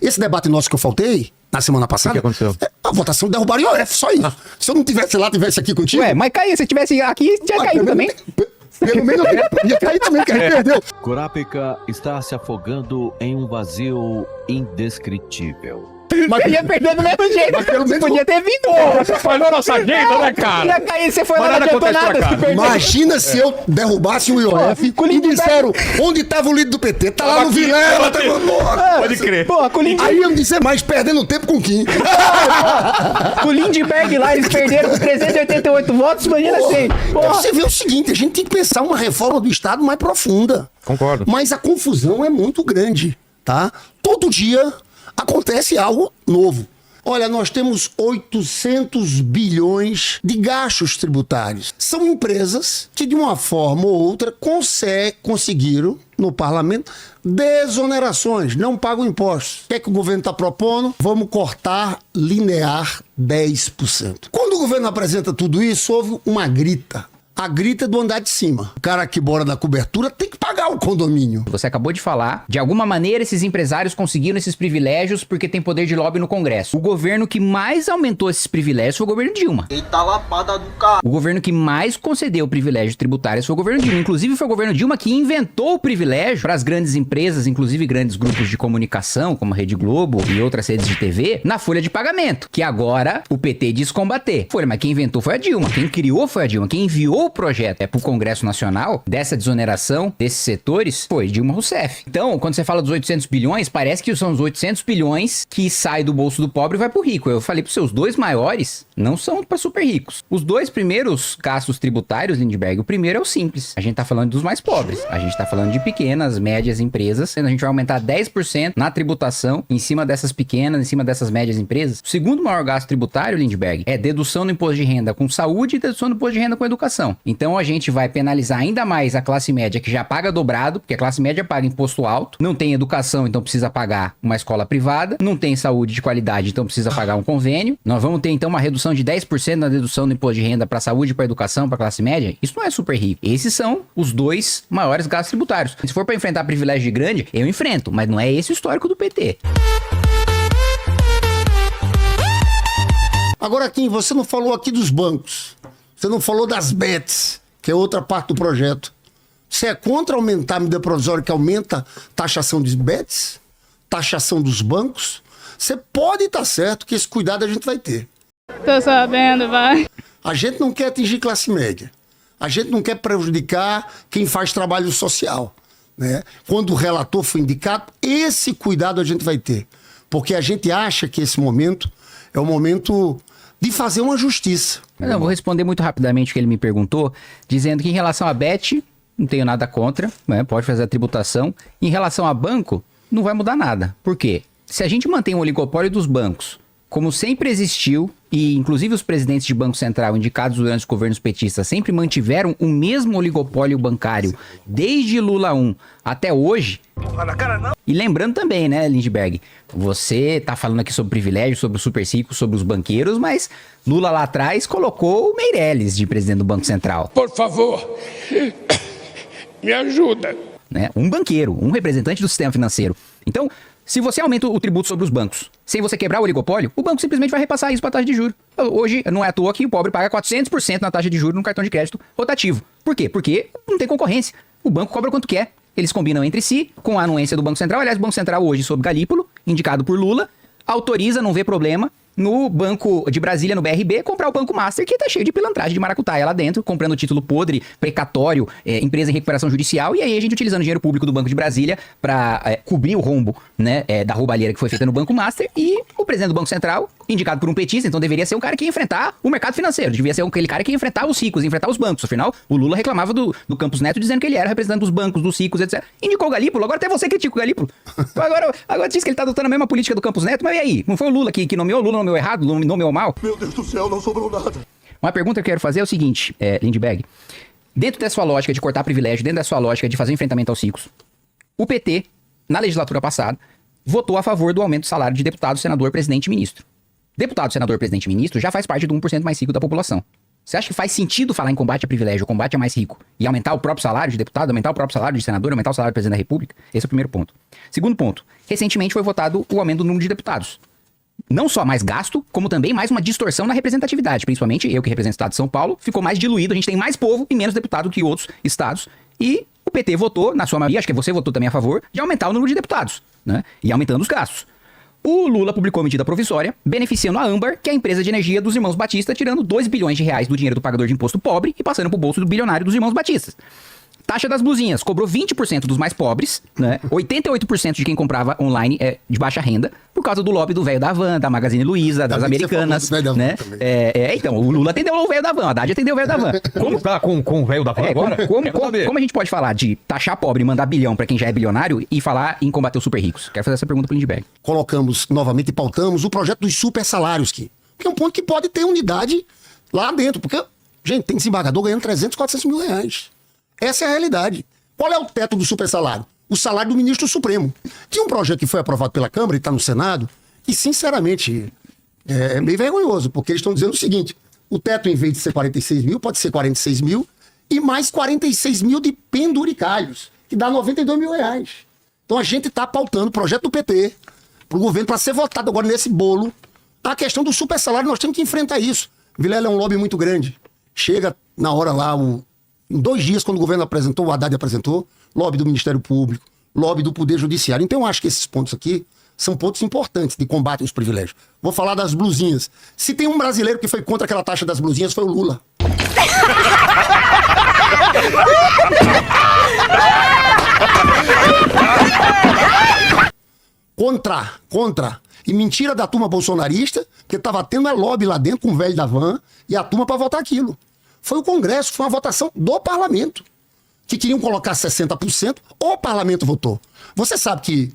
Esse debate nosso que eu faltei, na semana passada... O que aconteceu? A votação derrubaram o IOF, só isso. Se eu não tivesse lá, tivesse aqui contigo... Ué, mas caiu, se tivesse aqui, tinha caído também. Pelo menos eu ia cair também, que a gente perdeu. Curapica está se afogando em um vazio indescritível. Mas, Você ia perder do mesmo jeito. Mas pelo menos- Podia ter vindo. Você falhou nossa agenda, né, cara? Ia cair, você foi Mas lá, não nada adiantou acontece nada. pra cá. Você perdeu. imagina se eu derrubasse o IOF Pô, e disseram onde estava o líder do PT. Tá lá no aqui, Vilela. tava Tá... aqui. Porra. Pode crer. Pô, com o Lindbergh, Aí eu disse, mas perdendo tempo com quem? com o Lindbergh lá, eles perderam com 388 votos, imagina assim. Porra. Você vê o seguinte, a gente tem que pensar uma reforma do Estado mais profunda. Concordo. Mas a confusão é muito grande, tá? Todo dia acontece algo novo. Olha, nós temos 800 bilhões de gastos tributários. São empresas que, de uma forma ou outra, conseguiram, no parlamento, desonerações, não pagam impostos. O que é que o governo está propondo? Vamos cortar linear 10%. Quando o governo apresenta tudo isso, houve uma grita. A grita do andar de cima. O cara que mora na cobertura tem que pagar o condomínio. Você acabou de falar, de alguma maneira esses empresários conseguiram esses privilégios porque tem poder de lobby no Congresso. O governo que mais aumentou esses privilégios foi o governo Dilma. Eita lapada do carro. O governo que mais concedeu privilégios tributários foi o governo Dilma. Inclusive foi o governo Dilma que inventou o privilégio para as grandes empresas, inclusive grandes grupos de comunicação, como a Rede Globo e outras redes de TV, na folha de pagamento, que agora o PT diz combater. Foi, mas quem inventou foi a Dilma, quem criou foi a Dilma, quem enviou o projeto para o Congresso Nacional dessa desoneração desses setores foi Dilma Rousseff. Então, quando você fala dos 800 bilhões, parece que são os 800 bilhões que sai do bolso do pobre e vai pro rico. Eu falei para os seus dois maiores não são para super ricos. Os dois primeiros gastos tributários, Lindbergh, o primeiro é o simples. A gente tá falando dos mais pobres. A gente tá falando de pequenas, médias empresas. A gente vai aumentar 10% na tributação em cima dessas pequenas, em cima dessas médias empresas. O segundo maior gasto tributário, Lindbergh, é dedução no imposto de renda com saúde e dedução no imposto de renda com educação. Então a gente vai penalizar ainda mais a classe média que já paga dobrado, porque a classe média paga imposto alto, não tem educação, então precisa pagar uma escola privada, não tem saúde de qualidade, então precisa pagar um convênio. Nós vamos ter então uma redução de 10% na dedução do imposto de renda para saúde, para educação, para classe média. Isso não é super rico. Esses são os dois maiores gastos tributários. Se for para enfrentar privilégio de grande, eu enfrento, mas não é esse o histórico do PT. Agora, Kim, você não falou aqui dos bancos. Você não falou das bets, que é outra parte do projeto. Você é contra aumentar a medida provisória que aumenta a taxação de bets? Taxação dos bancos? Você pode estar certo que esse cuidado a gente vai ter. Tô sabendo, vai. A gente não quer atingir classe média. A gente não quer prejudicar quem faz trabalho social, né? Quando o relator for indicado, esse cuidado a gente vai ter. Porque a gente acha que esse momento é o momento de fazer uma justiça. Eu vou responder muito rapidamente o que ele me perguntou, dizendo que em relação a bet, não tenho nada contra, né? Pode fazer a tributação. Em relação a banco, não vai mudar nada. Por quê? Se a gente mantém o oligopólio dos bancos, como sempre existiu, e inclusive os presidentes de Banco Central indicados durante os governos petistas sempre mantiveram o mesmo oligopólio bancário desde Lula 1 até hoje. E lembrando também, né, Lindbergh, você tá falando aqui sobre privilégio, sobre os super ricos, sobre os banqueiros, mas Lula lá atrás colocou o Meirelles de presidente do Banco Central. Por favor, me ajuda. Né? Um banqueiro, um representante do sistema financeiro. Então, se você aumenta o tributo sobre os bancos, sem você quebrar o oligopólio, o banco simplesmente vai repassar isso para a taxa de juros. Hoje, não é à toa que o pobre paga 400% na taxa de juros no cartão de crédito rotativo. Por quê? Porque não tem concorrência. O banco cobra quanto quer. Eles combinam entre si, com a anuência do Banco Central. Aliás, o Banco Central hoje, sob Galípolo, indicado por Lula, autoriza, não vê problema, no Banco de Brasília, no BRB, comprar o Banco Master, que tá cheio de pilantragem de maracutaia lá dentro, comprando título podre, precatório, empresa em recuperação judicial, e aí a gente utilizando dinheiro público do Banco de Brasília para cobrir o rombo, né, da roubalheira que foi feita no Banco Master, e o presidente do Banco Central, indicado por um petista, então deveria ser o cara que ia enfrentar o mercado financeiro, devia ser aquele cara que ia enfrentar os ricos, enfrentar os bancos. Afinal, o Lula reclamava do Campos Neto dizendo que ele era representante dos bancos, dos ricos, etc. Indicou o Galípolo, agora até você critica o Galípolo. Agora diz que ele tá adotando a mesma política do Campos Neto, mas e aí? Não foi o Lula que nomeou? O Lula nomeou errado? Nomeou mal? Meu Deus do céu, não sobrou nada. Uma pergunta que eu quero fazer é o seguinte, Lindbergh. Dentro da sua lógica de cortar privilégio, dentro da sua lógica de fazer enfrentamento aos ricos, o PT, na legislatura passada, votou a favor do aumento do salário de deputado, senador, presidente e ministro. Deputado, senador, presidente e ministro já faz parte do 1% mais rico da população. Você acha que faz sentido falar em combate a privilégio, combate a mais rico, e aumentar o próprio salário de deputado, aumentar o próprio salário de senador, aumentar o salário do presidente da República? Esse é o primeiro ponto. Segundo ponto, recentemente foi votado o aumento do número de deputados. Não só mais gasto, como também mais uma distorção na representatividade. Principalmente eu que represento o estado de São Paulo, ficou mais diluído, a gente tem mais povo e menos deputado que outros estados. E o PT votou, na sua maioria, acho que você votou também a favor, de aumentar o número de deputados, né? E aumentando os gastos. O Lula publicou medida provisória, beneficiando a Âmbar, que é a empresa de energia dos irmãos Batista, tirando 2 bilhões de reais do dinheiro do pagador de imposto pobre e passando pro bolso do bilionário dos irmãos Batistas. Taxa das blusinhas, cobrou 20% dos mais pobres, né? 88% de quem comprava online é de baixa renda, por causa do lobby do velho da Van, da Magazine Luiza, das Americanas, né? Então, o Lula atendeu o velho da Van, a Haddad atendeu o velho da Van. Como tá com o velho da Van agora? Como a gente pode falar de taxar pobre e mandar bilhão pra quem já é bilionário e falar em combater os super ricos? Quero fazer essa pergunta pro Lindbergh. Colocamos novamente e pautamos o projeto dos super salários, que é um ponto que pode ter unidade lá dentro, porque, gente, tem desembargador ganhando 300, 400 mil reais. Essa é a realidade. Qual é o teto do super salário? O salário do ministro Supremo. Tinha um projeto que foi aprovado pela Câmara e está no Senado, e, sinceramente, é meio vergonhoso, porque eles estão dizendo o seguinte: o teto, em vez de ser 46 mil, pode ser 46 mil, e mais 46 mil de penduricalhos, que dá 92 mil reais. Então a gente está pautando o projeto do PT para o governo, para ser votado agora nesse bolo, a questão do super salário. Nós temos que enfrentar isso. Vilela é um lobby muito grande. Chega na hora lá, em 2 dias, quando o governo apresentou, o Haddad apresentou, lobby do Ministério Público, lobby do Poder Judiciário. Então eu acho que esses pontos aqui são pontos importantes de combate aos privilégios. Vou falar das blusinhas. Se tem um brasileiro que foi contra aquela taxa das blusinhas, foi o Lula. Contra. E mentira da turma bolsonarista, que estava tendo lobby lá dentro com o velho da Van e a turma para votar aquilo. Foi o Congresso, foi uma votação do Parlamento, que queriam colocar 60%, o Parlamento votou. Você sabe que,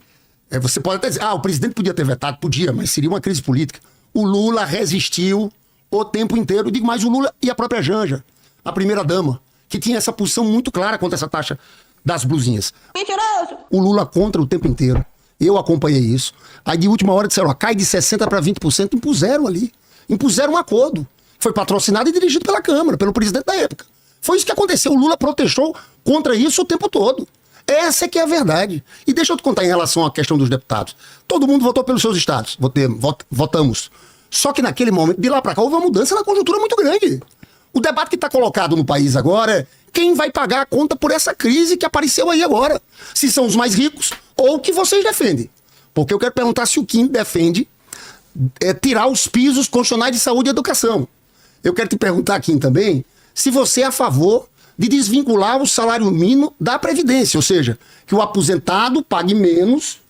você pode até dizer, o presidente podia ter vetado, podia, mas seria uma crise política. O Lula resistiu o tempo inteiro, digo mais, o Lula e a própria Janja, a primeira-dama, que tinha essa posição muito clara contra essa taxa das blusinhas. Mentiroso! O Lula contra o tempo inteiro, eu acompanhei isso. Aí de última hora disseram, cai de 60% para 20%, impuseram um acordo. Foi patrocinado e dirigido pela Câmara, pelo presidente da época. Foi isso que aconteceu. O Lula protestou contra isso o tempo todo. Essa é que é a verdade. E deixa eu te contar em relação à questão dos deputados. Todo mundo votou pelos seus estados. Votamos. Só que naquele momento, de lá para cá, houve uma mudança na conjuntura muito grande. O debate que está colocado no país agora é quem vai pagar a conta por essa crise que apareceu aí agora. Se são os mais ricos ou o que vocês defendem. Porque eu quero perguntar se o Kim defende tirar os pisos constitucionais de saúde e educação. Eu quero te perguntar aqui também se você é a favor de desvincular o salário mínimo da Previdência, ou seja, que o aposentado pague menos,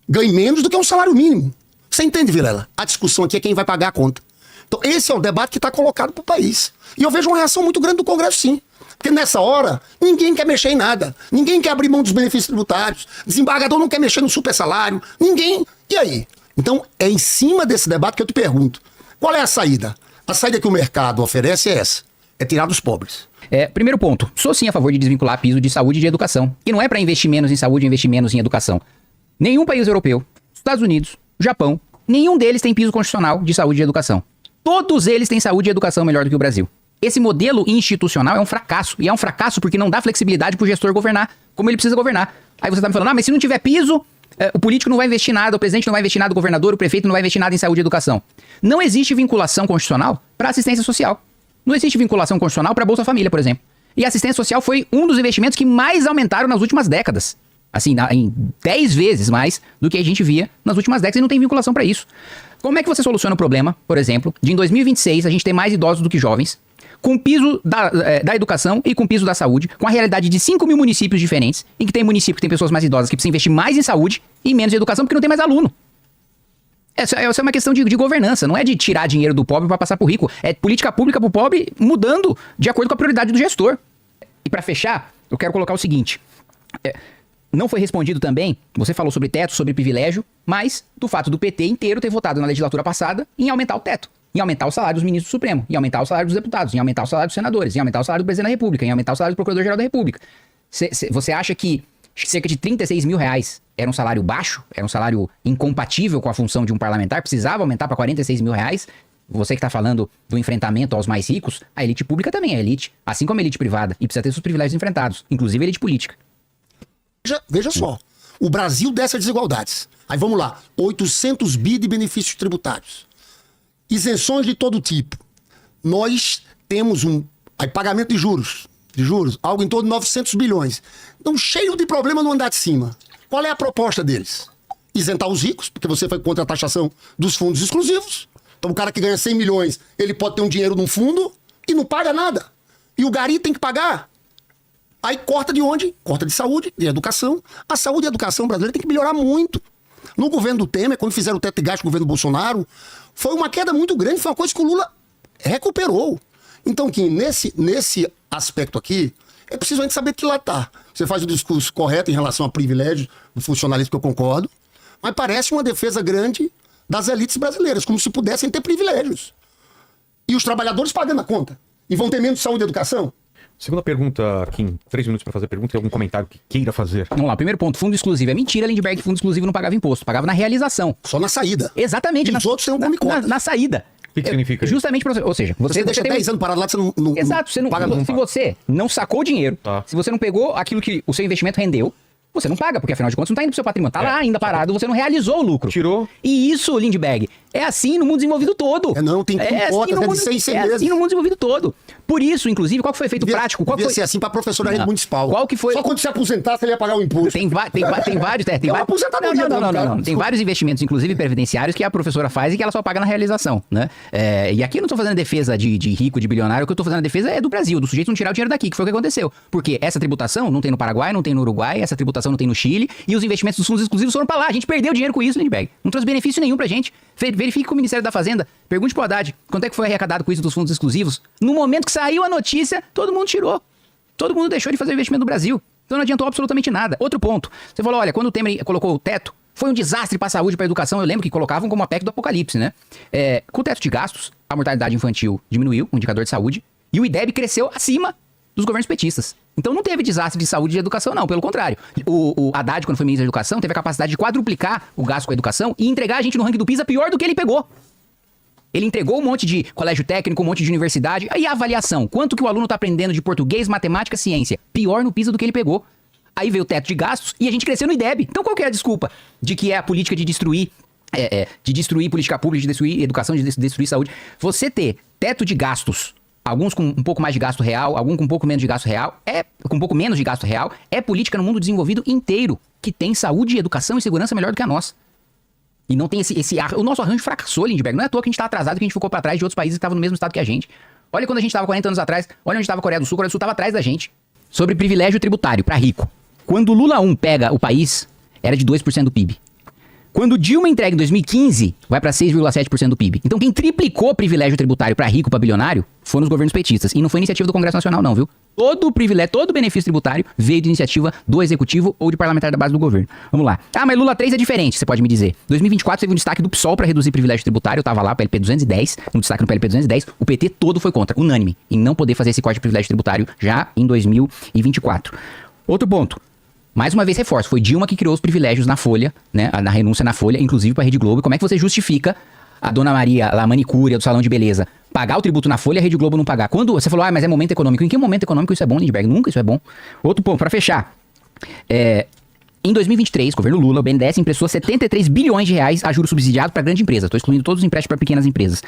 ganhe menos do que um salário mínimo. Você entende, Vilela? A discussão aqui é quem vai pagar a conta. Então esse é o debate que está colocado para o país. E eu vejo uma reação muito grande do Congresso, sim. Porque nessa hora, ninguém quer mexer em nada. Ninguém quer abrir mão dos benefícios tributários. Desembargador não quer mexer no super salário. Ninguém. E aí? Então é em cima desse debate que eu te pergunto. Qual é a saída? A saída que o mercado oferece é essa. É tirar dos pobres. Primeiro ponto. Sou sim a favor de desvincular piso de saúde e de educação. E não é para investir menos em saúde e investir menos em educação. Nenhum país europeu, Estados Unidos, Japão, nenhum deles tem piso constitucional de saúde e educação. Todos eles têm saúde e educação melhor do que o Brasil. Esse modelo institucional é um fracasso. E é um fracasso porque não dá flexibilidade pro gestor governar como ele precisa governar. Aí você tá me falando, mas se não tiver piso, o político não vai investir nada, o presidente não vai investir nada, o governador, o prefeito não vai investir nada em saúde e educação. Não existe vinculação constitucional para assistência social. Não existe vinculação constitucional para Bolsa Família, por exemplo. E a assistência social foi um dos investimentos que mais aumentaram nas últimas décadas. Assim, em 10 vezes mais do que a gente via nas últimas décadas e não tem vinculação para isso. Como é que você soluciona o problema, por exemplo, de em 2026 a gente ter mais idosos do que jovens, com piso da educação e com piso da saúde, com a realidade de 5 mil municípios diferentes, em que tem município que tem pessoas mais idosas que precisam investir mais em saúde e menos em educação porque não tem mais aluno. Essa é uma questão de governança, não é de tirar dinheiro do pobre para passar pro rico. É política pública pro pobre mudando de acordo com a prioridade do gestor. E para fechar, eu quero colocar o seguinte. Não foi respondido também, você falou sobre teto, sobre privilégio, mas do fato do PT inteiro ter votado na legislatura passada em aumentar o teto, em aumentar o salário dos ministros do Supremo, em aumentar o salário dos deputados, em aumentar o salário dos senadores, em aumentar o salário do presidente da República, em aumentar o salário do Procurador-Geral da República. Você acha que cerca de 36 mil reais era um salário baixo, era um salário incompatível com a função de um parlamentar, precisava aumentar para 46 mil reais? você que tá falando do enfrentamento aos mais ricos, a elite pública também é elite, assim como a elite privada, e precisa ter seus privilégios enfrentados, inclusive a elite política. Veja só, o Brasil dessas desigualdades. Aí vamos lá, 800 bi de benefícios tributários. Isenções de todo tipo. Nós temos aí, pagamento de juros, algo em torno de 900 bilhões. Então, cheio de problema no andar de cima. Qual é a proposta deles? Isentar os ricos, porque você foi contra a taxação dos fundos exclusivos. Então, o cara que ganha 100 milhões, ele pode ter um dinheiro num fundo e não paga nada. E o gari tem que pagar. Aí corta de onde? Corta de saúde, de educação. A saúde e a educação brasileira tem que melhorar muito. No governo do Temer, quando fizeram o teto de gasto no governo do Bolsonaro, foi uma queda muito grande, foi uma coisa que o Lula recuperou. Então, Kim, nesse aspecto aqui, é preciso a gente saber que lá tá. Você faz o discurso correto em relação a privilégios do funcionalismo, que eu concordo, mas parece uma defesa grande das elites brasileiras, como se pudessem ter privilégios. E os trabalhadores pagando a conta. E vão ter menos saúde e educação? Segunda pergunta, Kim. 3 minutos para fazer a pergunta. Tem algum comentário que queira fazer? Vamos lá, primeiro ponto, fundo exclusivo. É mentira, Lindbergh, fundo exclusivo não pagava imposto, pagava na realização. Só na saída. Exatamente. E os outros têm um come conta. Na saída. O que significa isso? Justamente pra você. Ou seja, Você deixa tem 10 anos parado lá, você não Exato, você não paga se você não sacou o dinheiro, Tá. se você não pegou aquilo que o seu investimento rendeu, você não paga, porque afinal de contas não tá indo pro seu patrimônio, tá lá ainda parado, você não realizou o lucro. Tirou. E isso, Lindbergh, é assim no mundo desenvolvido todo. Não, tem contas, é de 6 é meses. assim no mundo desenvolvido todo. Por isso, inclusive, qual que foi feito prático? Qual Devia foi ser assim para professor da rede Não. municipal. Qual que foi- Só quando se aposentasse ele ia pagar o imposto. Tem vários. Tem uma vários. aposentadoria, Não. cara. Tem vários investimentos, inclusive previdenciários, que a professora faz e que ela só paga na realização, né? E aqui eu não tô fazendo defesa de rico, de bilionário, o que eu tô fazendo defesa é do Brasil, do sujeito não tirar o dinheiro daqui, que foi o que aconteceu. Porque essa tributação não tem no Paraguai, não tem no Uruguai, essa tributação não tem no Chile, e os investimentos dos fundos exclusivos foram pra lá. A gente perdeu dinheiro com isso, Lindbergh. Não trouxe benefício nenhum pra gente. Verifique com o Ministério da Fazenda. Pergunte pro Haddad, quanto é que foi arrecadado com isso dos fundos exclusivos? No momento que saiu a notícia, todo mundo tirou. Todo mundo deixou de fazer o investimento no Brasil. Então não adiantou absolutamente nada. Outro ponto. Você falou, olha, quando o Temer colocou o teto, foi um desastre pra saúde e pra educação. Eu lembro que colocavam como a PEC do apocalipse, né? Com o teto de gastos, a mortalidade infantil diminuiu, o indicador de saúde, e o IDEB cresceu acima dos governos petistas. Então não teve desastre de saúde e de educação, não. Pelo contrário. O Haddad, quando foi ministro da Educação, teve a capacidade de quadruplicar o gasto com a educação e entregar a gente no ranking do PISA pior do que ele pegou. Ele entregou um monte de colégio técnico, um monte de universidade. Aí a avaliação. Quanto que o aluno tá aprendendo de português, matemática, ciência? Pior no PISA do que ele pegou. Aí veio o teto de gastos e a gente cresceu no IDEB. Então qual que é a desculpa? De que é a política de destruir política pública, de destruir educação, de destruir saúde. Você ter teto de gastos, alguns com um pouco mais de gasto real, alguns com um pouco menos de gasto real, com um pouco menos de gasto real, é política no mundo desenvolvido inteiro, que tem saúde, educação e segurança melhor do que a nossa. E não tem o nosso arranjo fracassou, Lindbergh. Não é à toa que a gente tá atrasado, que a gente ficou pra trás de outros países que estavam no mesmo estado que a gente. Olha quando a gente tava 40 anos atrás, olha onde tava a Coreia do Sul tava atrás da gente. Sobre privilégio tributário pra rico. Quando o Lula 1 pega o país, era de 2% do PIB. Quando o Dilma entrega em 2015, vai pra 6,7% do PIB. Então quem triplicou privilégio tributário pra rico, pra bilionário, foram os governos petistas. E não foi iniciativa do Congresso Nacional não, viu? Todo privilégio, todo benefício tributário veio de iniciativa do Executivo ou de parlamentar da base do governo. Vamos lá. Ah, mas Lula 3 é diferente, você pode me dizer. 2024 teve um destaque do PSOL pra reduzir privilégio tributário, eu tava lá, PLP 210, no destaque no PLP 210, o PT todo foi contra, unânime, em não poder fazer esse corte de privilégio tributário já em 2024. Outro ponto. Mais uma vez reforço, foi Dilma que criou os privilégios na Folha, né, na renúncia na Folha, inclusive pra Rede Globo. E como é que você justifica a Dona Maria, lá, manicúria do salão de beleza, pagar o tributo na Folha e a Rede Globo não pagar? Quando você falou, mas é momento econômico. Em que momento econômico isso é bom, Lindbergh? Nunca isso é bom. Outro ponto, pra fechar. Em 2023, governo Lula, o BNDES emprestou 73 bilhões de reais a juros subsidiados para grande empresa. Estou excluindo todos os empréstimos para pequenas empresas.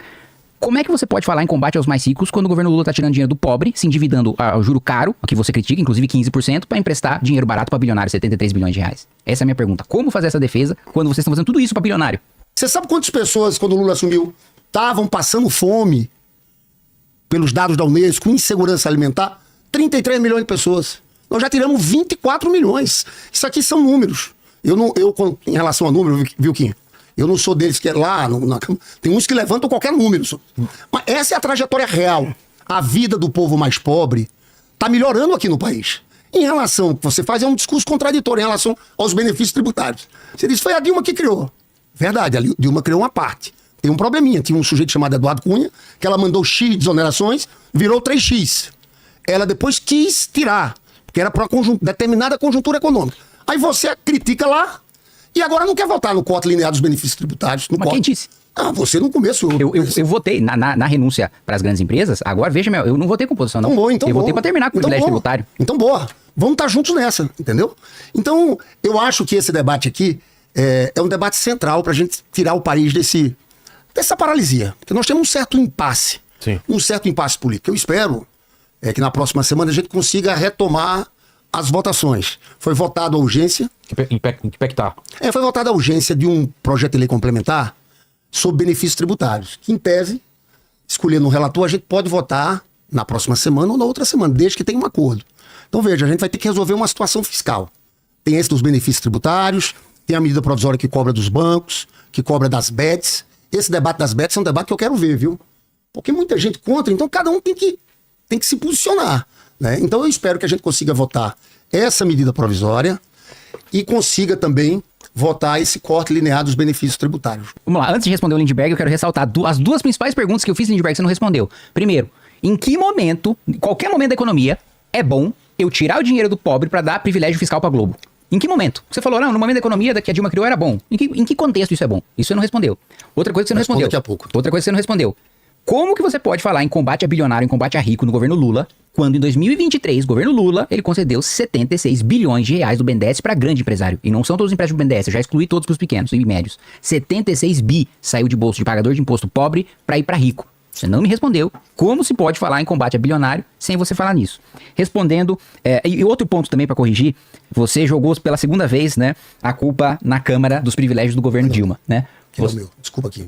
Como é que você pode falar em combate aos mais ricos quando o governo Lula tá tirando dinheiro do pobre, se endividando ao juro caro, que você critica, inclusive 15%, para emprestar dinheiro barato para bilionário, 73 bilhões de reais? Essa é a minha pergunta. Como fazer essa defesa quando vocês estão fazendo tudo isso para bilionário? Você sabe quantas pessoas, quando o Lula assumiu, estavam passando fome pelos dados da Unesco, insegurança alimentar? 33 milhões de pessoas. Nós já tiramos 24 milhões. Isso aqui são números. Em relação a número, viu, Kim? Eu não sou deles que é lá, tem uns que levantam qualquer número. Mas essa é a trajetória real. A vida do povo mais pobre está melhorando aqui no país. Em relação ao que você faz, é um discurso contraditório em relação aos benefícios tributários. Você diz, foi a Dilma que criou. Verdade, a Dilma criou uma parte. Tem um probleminha. Tinha um sujeito chamado Eduardo Cunha, que ela mandou X de exonerações, virou 3X. Ela depois quis tirar, porque era para uma determinada conjuntura econômica. Aí você critica lá, e agora não quer votar no corte linear dos benefícios tributários. Mas quem disse? Ah, você no começo... Eu votei na renúncia para as grandes empresas. Agora, veja, eu não votei com oposição, não. Então eu votei para terminar com o privilégio tributário. Então, boa. Vamos estar juntos nessa, entendeu? Então, eu acho que esse debate aqui é um debate central para a gente tirar o país dessa paralisia. Porque nós temos um certo impasse. Sim. Um certo impasse político. Eu espero que na próxima semana a gente consiga retomar as votações. Foi votada a urgência. Em que pé que tá? Foi votada a urgência de um projeto de lei complementar sobre benefícios tributários, que em tese, escolhendo um relator, a gente pode votar na próxima semana ou na outra semana, desde que tenha um acordo. Então veja, a gente vai ter que resolver uma situação fiscal. Tem esse dos benefícios tributários, tem a medida provisória que cobra dos bancos, que cobra das bets. Esse debate das bets é um debate que eu quero ver, viu? Porque muita gente contra, então cada um tem que se posicionar, né? Então eu espero que a gente consiga votar essa medida provisória e consiga também votar esse corte linear dos benefícios tributários. Vamos lá, antes de responder o Lindbergh, eu quero ressaltar as duas principais perguntas que eu fiz, Lindbergh, você não respondeu. Primeiro, em que momento, em qualquer momento da economia, é bom eu tirar o dinheiro do pobre para dar privilégio fiscal para Globo? Em que momento? Você falou, não, no momento da economia que a Dilma criou era bom. Em que contexto isso é bom? Isso você não respondeu. Outra coisa que você não respondeu. Daqui a pouco. Outra coisa que você não respondeu. Como que você pode falar em combate a bilionário, em combate a rico no governo Lula, quando em 2023, o governo Lula, ele concedeu 76 bilhões de reais do BNDES para grande empresário. E não são todos os empréstimos do BNDES, eu já excluí todos para os pequenos e médios. 76 bi saiu de bolso de pagador de imposto pobre para ir para rico. Você não me respondeu. Como se pode falar em combate a bilionário sem você falar nisso? Respondendo, e outro ponto também para corrigir, você jogou pela segunda vez, né, a culpa na Câmara dos privilégios do governo Dilma, né? Meu, desculpa aqui.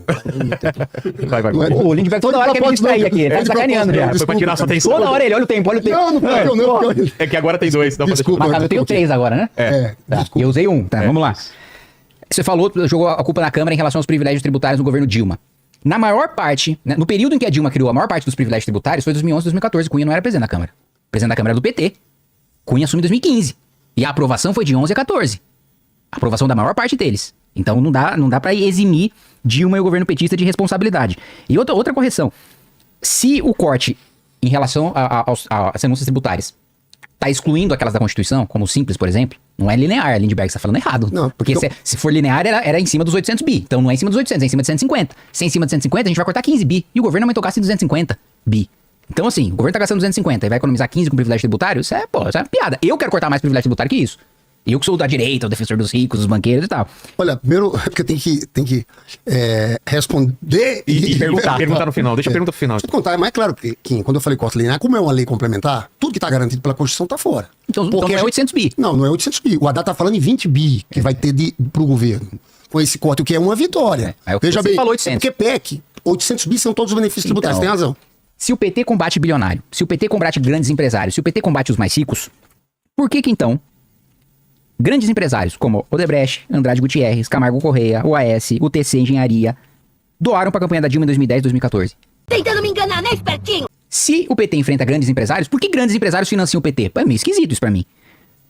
Vai. O Lindbergh toda hora quer me distrair aqui, ele tá sacaneando já. Foi pra tirar sua atenção. Toda hora ele, olha o tempo. Não foi eu. É que agora tem dois. Dá pra Desculpa. Mas eu tenho 3 agora, né? Tá. Desculpa. Eu usei 1, tá, vamos lá. Você falou, jogou a culpa na Câmara em relação aos privilégios tributários no governo Dilma. Na maior parte, né, no período em que a Dilma criou a maior parte dos privilégios tributários, foi 2011 e 2014. Cunha não era presidente da Câmara. O presidente da Câmara era do PT. Cunha assumiu em 2015. E a aprovação foi de 11 a 14. A aprovação da maior parte deles. Então não dá pra eximir Dilma e o governo petista de responsabilidade. E outra correção. Se o corte em relação às renúncias tributárias tá excluindo aquelas da Constituição, como o Simples, por exemplo, não é linear, Lindbergh, você tá falando errado. Não, porque então... se for linear, era em cima dos 800 bi. Então não é em cima dos 800, é em cima de 150. Se é em cima de 150, a gente vai cortar 15 bi. E o governo aumentou o gasto em 250 bi. Então assim, o governo tá gastando 250 e vai economizar 15 com privilégio tributário, isso é uma piada. Eu quero cortar mais privilégio tributário que isso. Eu que sou da direita, o defensor dos ricos, dos banqueiros e tal. Olha, primeiro, porque tem que responder e perguntar no final. Deixa a pergunta pro final. Deixa eu contar, é mais claro que quando eu falei corte linear, como é uma lei complementar, tudo que está garantido pela Constituição está fora. Então não é 800 bi. Não é 800 bi. O Haddad está falando em 20 bi que vai ter pro governo. Com esse corte, o que é uma vitória. Veja bem, falou 800. Porque PEC, 800 bi são todos os benefícios tributários, tem razão. Se o PT combate bilionário, se o PT combate grandes empresários, se o PT combate os mais ricos, por que então grandes empresários como Odebrecht, Andrade Gutierrez, Camargo Correia, OAS, UTC Engenharia, doaram para a campanha da Dilma em 2010 e 2014? Tentando me enganar, né, espertinho? Se o PT enfrenta grandes empresários, por que grandes empresários financiam o PT? É meio esquisito isso pra mim.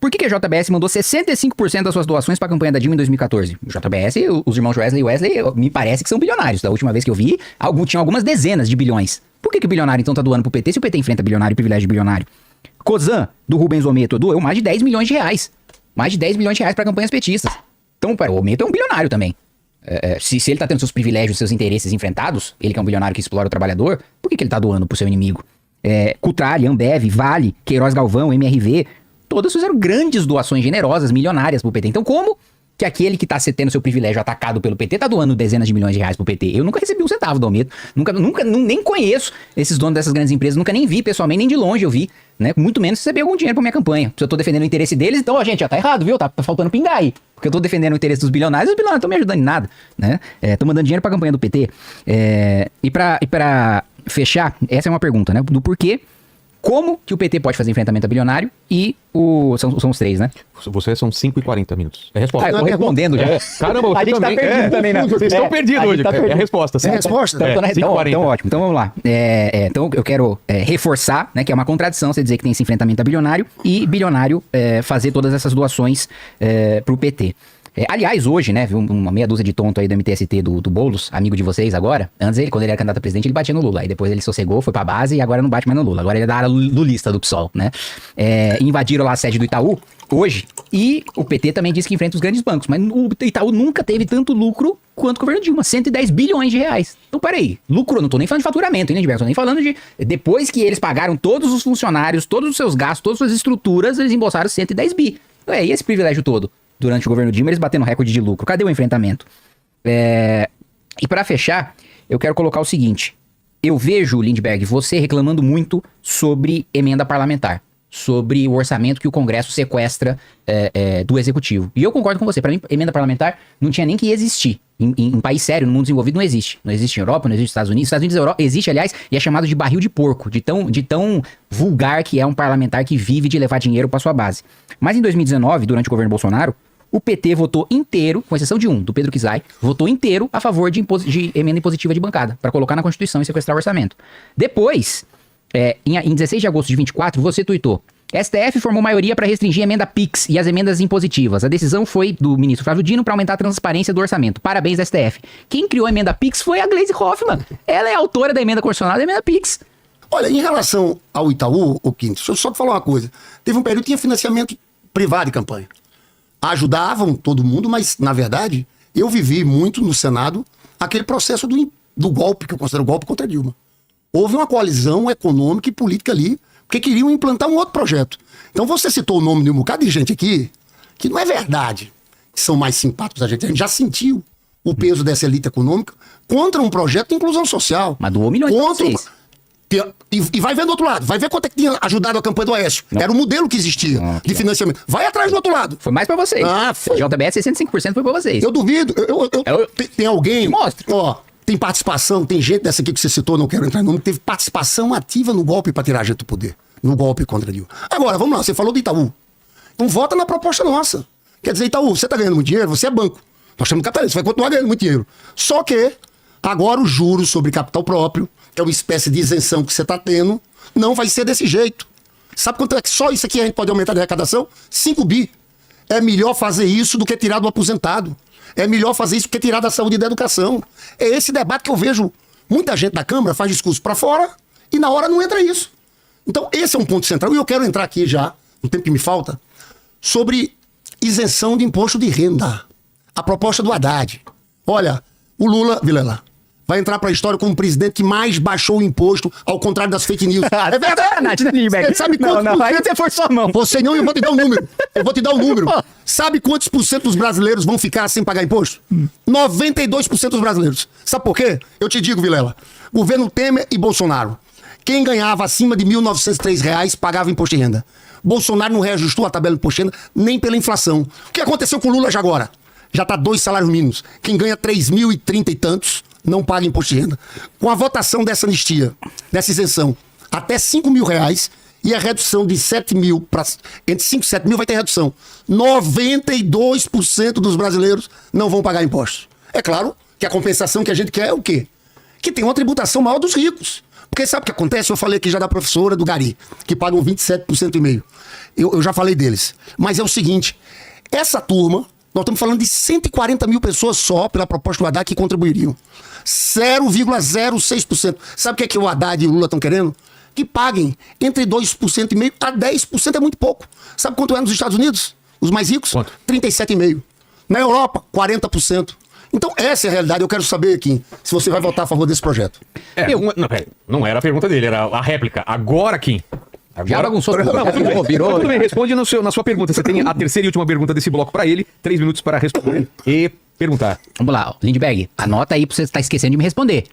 Por que a JBS mandou 65% das suas doações para a campanha da Dilma em 2014? O JBS, os irmãos Wesley e Wesley, me parece que são bilionários. Da última vez que eu vi, tinham algumas dezenas de bilhões. Por que o bilionário então tá doando pro PT se o PT enfrenta bilionário e privilégio de bilionário? Cosan, do Rubens Ometo, doou mais de 10 milhões de reais. Mais de 10 milhões de reais para campanhas petistas. Então, o Ometo é um bilionário também. Se ele tá tendo seus privilégios, seus interesses enfrentados, ele que é um bilionário que explora o trabalhador, por que ele tá doando pro seu inimigo? Cutralli, Ambev, Vale, Queiroz Galvão, MRV, todas fizeram grandes doações generosas, milionárias pro PT. Então, como que aquele que tá tendo seu privilégio atacado pelo PT tá doando dezenas de milhões de reais pro PT? Eu nunca recebi um centavo do Ometo. Nem conheço esses donos dessas grandes empresas, nunca nem vi pessoalmente, nem de longe eu vi, né? Muito menos receber algum dinheiro pra minha campanha. Se eu tô defendendo o interesse deles, então, gente, já tá errado, viu? Tá faltando pingar aí. Porque eu tô defendendo o interesse dos bilionários, os bilionários não estão me ajudando em nada, né? Tô mandando dinheiro pra campanha do PT. E pra fechar, essa é uma pergunta, né? Do porquê. Como que o PT pode fazer enfrentamento a bilionário e são os 3, né? Vocês são 5 e 40 minutos. É a resposta. Eu tô respondendo já. Caramba, você a gente também. tá perdido também, né? Vocês estão perdidos hoje. Tá É a resposta. É a resposta? Então ótimo. Então vamos lá. Então eu quero reforçar, né, que é uma contradição você dizer que tem esse enfrentamento a bilionário e bilionário fazer todas essas doações pro PT. Aliás, hoje, né, viu uma meia dúzia de tonto aí do MTST do Boulos, amigo de vocês agora. Antes, quando ele era candidato a presidente, ele batia no Lula. Aí depois ele sossegou, foi pra base e agora não bate mais no Lula. Agora ele é da área lulista do PSOL, né? Invadiram lá a sede do Itaú hoje e o PT também disse que enfrenta os grandes bancos. Mas o Itaú nunca teve tanto lucro quanto o governo Dilma, 110 bilhões de reais. Então, peraí, lucro, não tô nem falando de faturamento, hein, Lindbergh? Tô nem falando de... Depois que eles pagaram todos os funcionários, todos os seus gastos, todas as suas estruturas, eles embolsaram 110 bi. E esse privilégio todo? Durante o governo Dilma, eles batendo recorde de lucro. Cadê o enfrentamento? E pra fechar, eu quero colocar o seguinte. Eu vejo, Lindbergh, você reclamando muito sobre emenda parlamentar. Sobre o orçamento que o Congresso sequestra do Executivo. E eu concordo com você. Pra mim, emenda parlamentar não tinha nem que existir. Em país sério, no mundo desenvolvido, não existe. Não existe em Europa, não existe nos Estados Unidos. Estados Unidos e Europa existe, aliás, e é chamado de barril de porco. De tão vulgar que é um parlamentar que vive de levar dinheiro pra sua base. Mas em 2019, durante o governo Bolsonaro, o PT votou inteiro, com exceção de um, do Pedro Kizai, votou inteiro a favor de emenda impositiva de bancada, para colocar na Constituição e sequestrar o orçamento. Depois, em 16 de agosto de 24, você tuitou: STF formou maioria para restringir a emenda PIX e as emendas impositivas. A decisão foi do ministro Flávio Dino para aumentar a transparência do orçamento. Parabéns, STF. Quem criou a emenda PIX foi a Gleisi Hoffmann. Ela é autora da emenda constitucional da emenda PIX. Olha, em relação ao Itaú, ô Quinto, deixa eu só te falar uma coisa. Teve um período que tinha financiamento privado de campanha. Ajudavam todo mundo, mas, na verdade, eu vivi muito no Senado aquele processo do golpe, que eu considero golpe contra Dilma. Houve uma coalizão econômica e política ali, porque queriam implantar um outro projeto. Então você citou o nome de um bocado de gente aqui, que não é verdade, que são mais simpáticos a gente já sentiu o peso dessa elite econômica contra um projeto de inclusão social. Mas doou milhões de vocês. E vai ver do outro lado, vai ver quanto é que tinha ajudado a campanha do Aécio. Não. Era o modelo que existia de financiamento. Vai atrás do outro lado. Foi mais pra vocês. Foi. JBS 65% foi pra vocês. Eu duvido. Tem alguém... Mostra. Ó, tem participação, tem gente dessa aqui que você citou, não quero entrar no nome, teve participação ativa no golpe pra tirar a gente do poder. No golpe contra Dilma. Agora, vamos lá, você falou do Itaú. Então vota na proposta nossa. Quer dizer, Itaú, você tá ganhando muito dinheiro, você é banco. Nós estamos capitalistas, você vai continuar ganhando muito dinheiro. Só que, agora os juros sobre capital próprio, que é uma espécie de isenção que você está tendo, não vai ser desse jeito. Sabe quanto é que só isso aqui a gente pode aumentar de arrecadação? 5 bi. É melhor fazer isso do que tirar do aposentado. É melhor fazer isso do que tirar da saúde e da educação. É esse debate que eu vejo. Muita gente da Câmara faz discurso para fora e na hora não entra isso. Então esse é um ponto central. E eu quero entrar aqui já, no tempo que me falta, sobre isenção de imposto de renda. A proposta do Haddad. Olha, o Lula, Vilela, vai entrar para a história como o presidente que mais baixou o imposto, ao contrário das fake news. É verdade. Você sabe quanto aí você forçou a mão. Você não, eu vou te dar um número. Eu vou te dar um número. Sabe quantos por cento dos brasileiros vão ficar sem pagar imposto? 92% dos brasileiros. Sabe por quê? Eu te digo, Vilela. Governo Temer e Bolsonaro. Quem ganhava acima de R$ 1.903 pagava imposto de renda. Bolsonaro não reajustou a tabela de imposto de renda nem pela inflação. O que aconteceu com o Lula já agora? Já está 2 salários mínimos. Quem ganha 3.030 e tantos não paga imposto de renda. Com a votação dessa anistia, dessa isenção, até R$ 5.000 e a redução de 7 mil para entre 5 e 7 mil vai ter redução. 92% dos brasileiros não vão pagar impostos. É claro que a compensação que a gente quer é o quê? Que tem uma tributação maior dos ricos. Porque sabe o que acontece? Eu falei aqui já da professora do Gari, que pagam 27,5%. Eu já falei deles. Mas é o seguinte, essa turma, nós estamos falando de 140 mil pessoas só pela proposta do Haddad que contribuiriam. 0,06%. Sabe o que o Haddad e o Lula estão querendo? Que paguem entre 2,5% a 10%, é muito pouco. Sabe quanto é nos Estados Unidos? Os mais ricos? Quanto? 37,5%. Na Europa, 40%. Então, essa é a realidade. Eu quero saber aqui se você vai votar a favor desse projeto. Não era a pergunta dele, era a réplica. Agora, Kim. Já bagunçou tudo. Virou. Tudo bem, responde na sua pergunta. Você tem a terceira e última pergunta desse bloco para ele. 3 minutos para responder e perguntar. Vamos lá, Lindbergh. Anota aí pra você estar esquecendo de me responder.